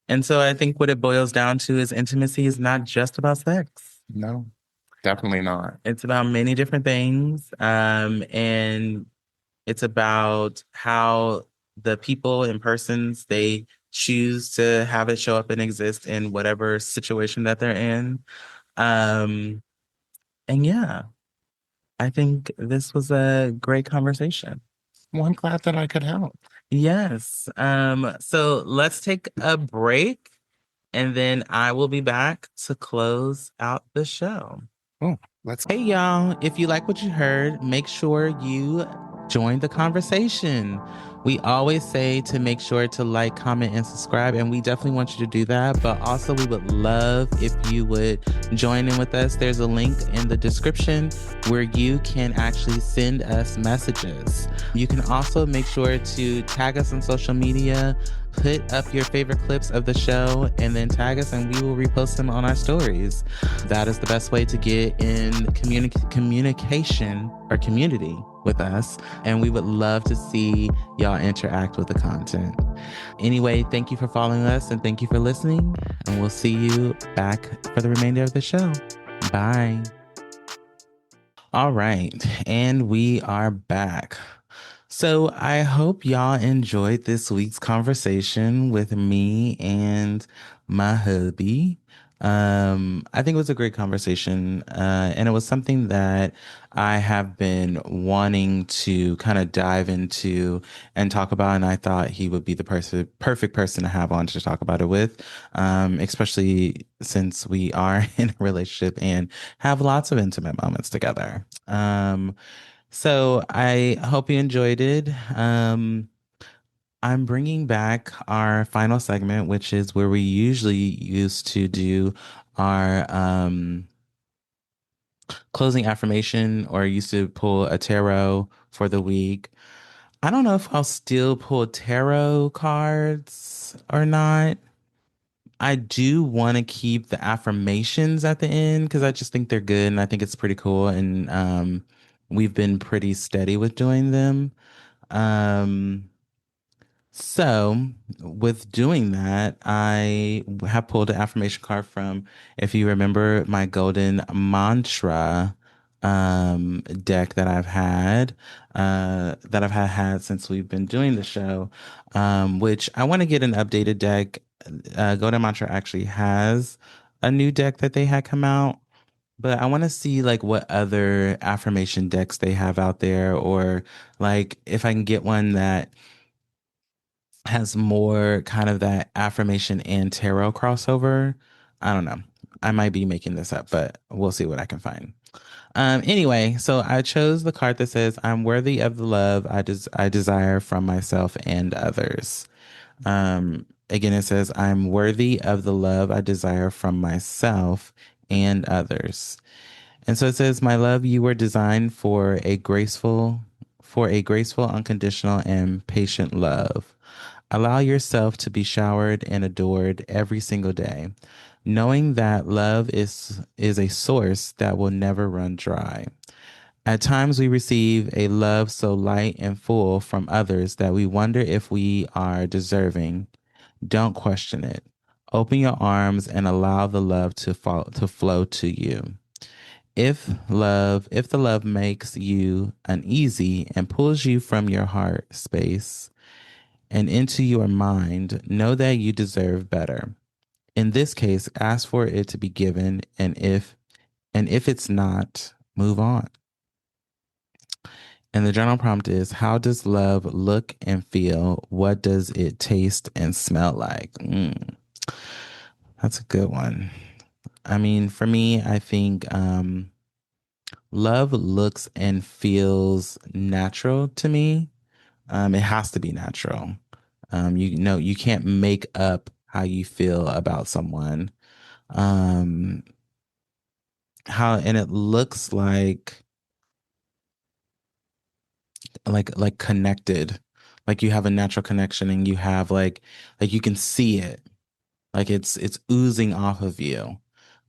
And so I think what it boils down to is intimacy is not just about sex. No, definitely not. It's about many different things. And it's about how the people and persons, they choose to have it show up and exist in whatever situation that they're in. And yeah, I think this was a great conversation. Well, I'm glad that I could help. Yes. So let's take a break, and then I will be back to close out the show. Oh, Hey, y'all. If you like what you heard, make sure you join the conversation. We always say to make sure to like, comment, and subscribe, and we definitely want you to do that. But also, we would love if you would join in with us. There's a link in the description where you can actually send us messages. You can also make sure to tag us on social media, put up your favorite clips of the show, and then tag us, and we will repost them on our stories. That is the best way to get in communication or community with us, and we would love to see y'all interact with the content. Anyway, thank you for following us and thank you for listening, and we'll see you back for the remainder of the show. Bye. All right, and we are back. So I hope y'all enjoyed this week's conversation with me and my hubby. I think it was a great conversation, and it was something that I have been wanting to kind of dive into and talk about, and I thought he would be the perfect person to have on to talk about it with, especially since we are in a relationship and have lots of intimate moments together. So I hope you enjoyed it. I'm bringing back our final segment, which is where we usually used to do our closing affirmation or used to pull a tarot for the week. I don't know if I'll still pull tarot cards or not. I do want to keep the affirmations at the end because I just think they're good and I think it's pretty cool. And we've been pretty steady with doing them. Um, so, with doing that, I have pulled an affirmation card from, if you remember, my golden mantra deck that I've had since we've been doing the show, which I want to get an updated deck. Golden Mantra actually has a new deck that they had come out, but I want to see like what other affirmation decks they have out there, or like if I can get one that has more kind of that affirmation and tarot crossover. I don't know. I might be making this up, but we'll see what I can find. Anyway, so I chose the card that says, I'm worthy of the love I desire from myself and others. Again, it says, I'm worthy of the love I desire from myself and others. And so it says, my love, you were designed for a graceful, unconditional, and patient love. Allow yourself to be showered and adored every single day, knowing that love is a source that will never run dry. At times, we receive a love so light and full from others that we wonder if we are deserving. Don't question it. Open your arms and allow the love to flow to you. If the love makes you uneasy and pulls you from your heart space and into your mind, know that you deserve better. In this case, ask for it to be given, and if it's not, move on. And the journal prompt is, how does love look and feel? What does it taste and smell like? That's a good one. I mean, for me, I think love looks and feels natural to me. It has to be natural. You know, you can't make up how you feel about someone. Um, and it looks like connected, like you have a natural connection, and you have like you can see it, like it's oozing off of you.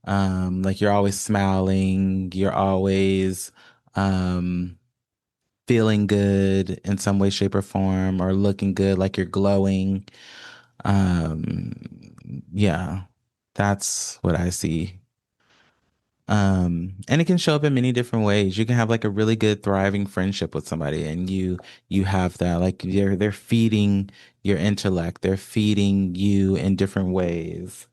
Like you're always smiling, you're always um feeling good in some way, shape, or form, or looking good, like you're glowing. Um, yeah, that's what I see. And it can show up in many different ways. You can have like a really good, thriving friendship with somebody, and you have that, like they're feeding your intellect, they're feeding you in different ways.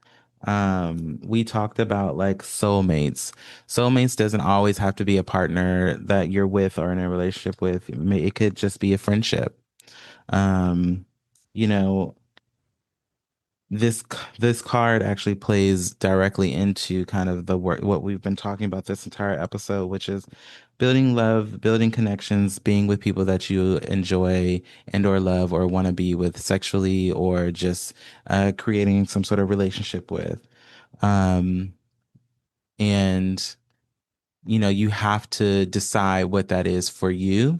We talked about like soulmates. Soulmates doesn't always have to be a partner that you're with or in a relationship with. It could just be a friendship. Um, you know, this card actually plays directly into kind of the work what we've been talking about this entire episode, which is building love, building connections, being with people that you enjoy and or love or want to be with sexually, or just creating some sort of relationship with. Um, and you have to decide what that is for you,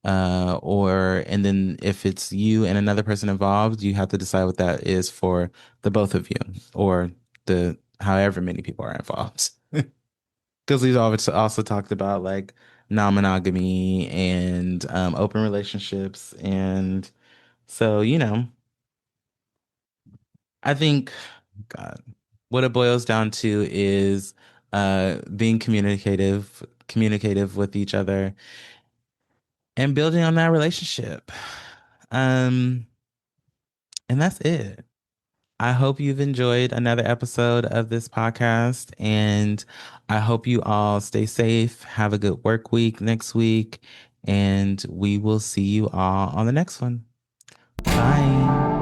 and then if it's you and another person involved, you have to decide what that is for the both of you, or the however many people are involved. Because we've always also talked about like non-monogamy and open relationships. And so, I think, God, what it boils down to is being communicative with each other and building on that relationship. Um, and that's it. I hope you've enjoyed another episode of this podcast, and I hope you all stay safe, have a good work week next week, and we will see you all on the next one. Bye.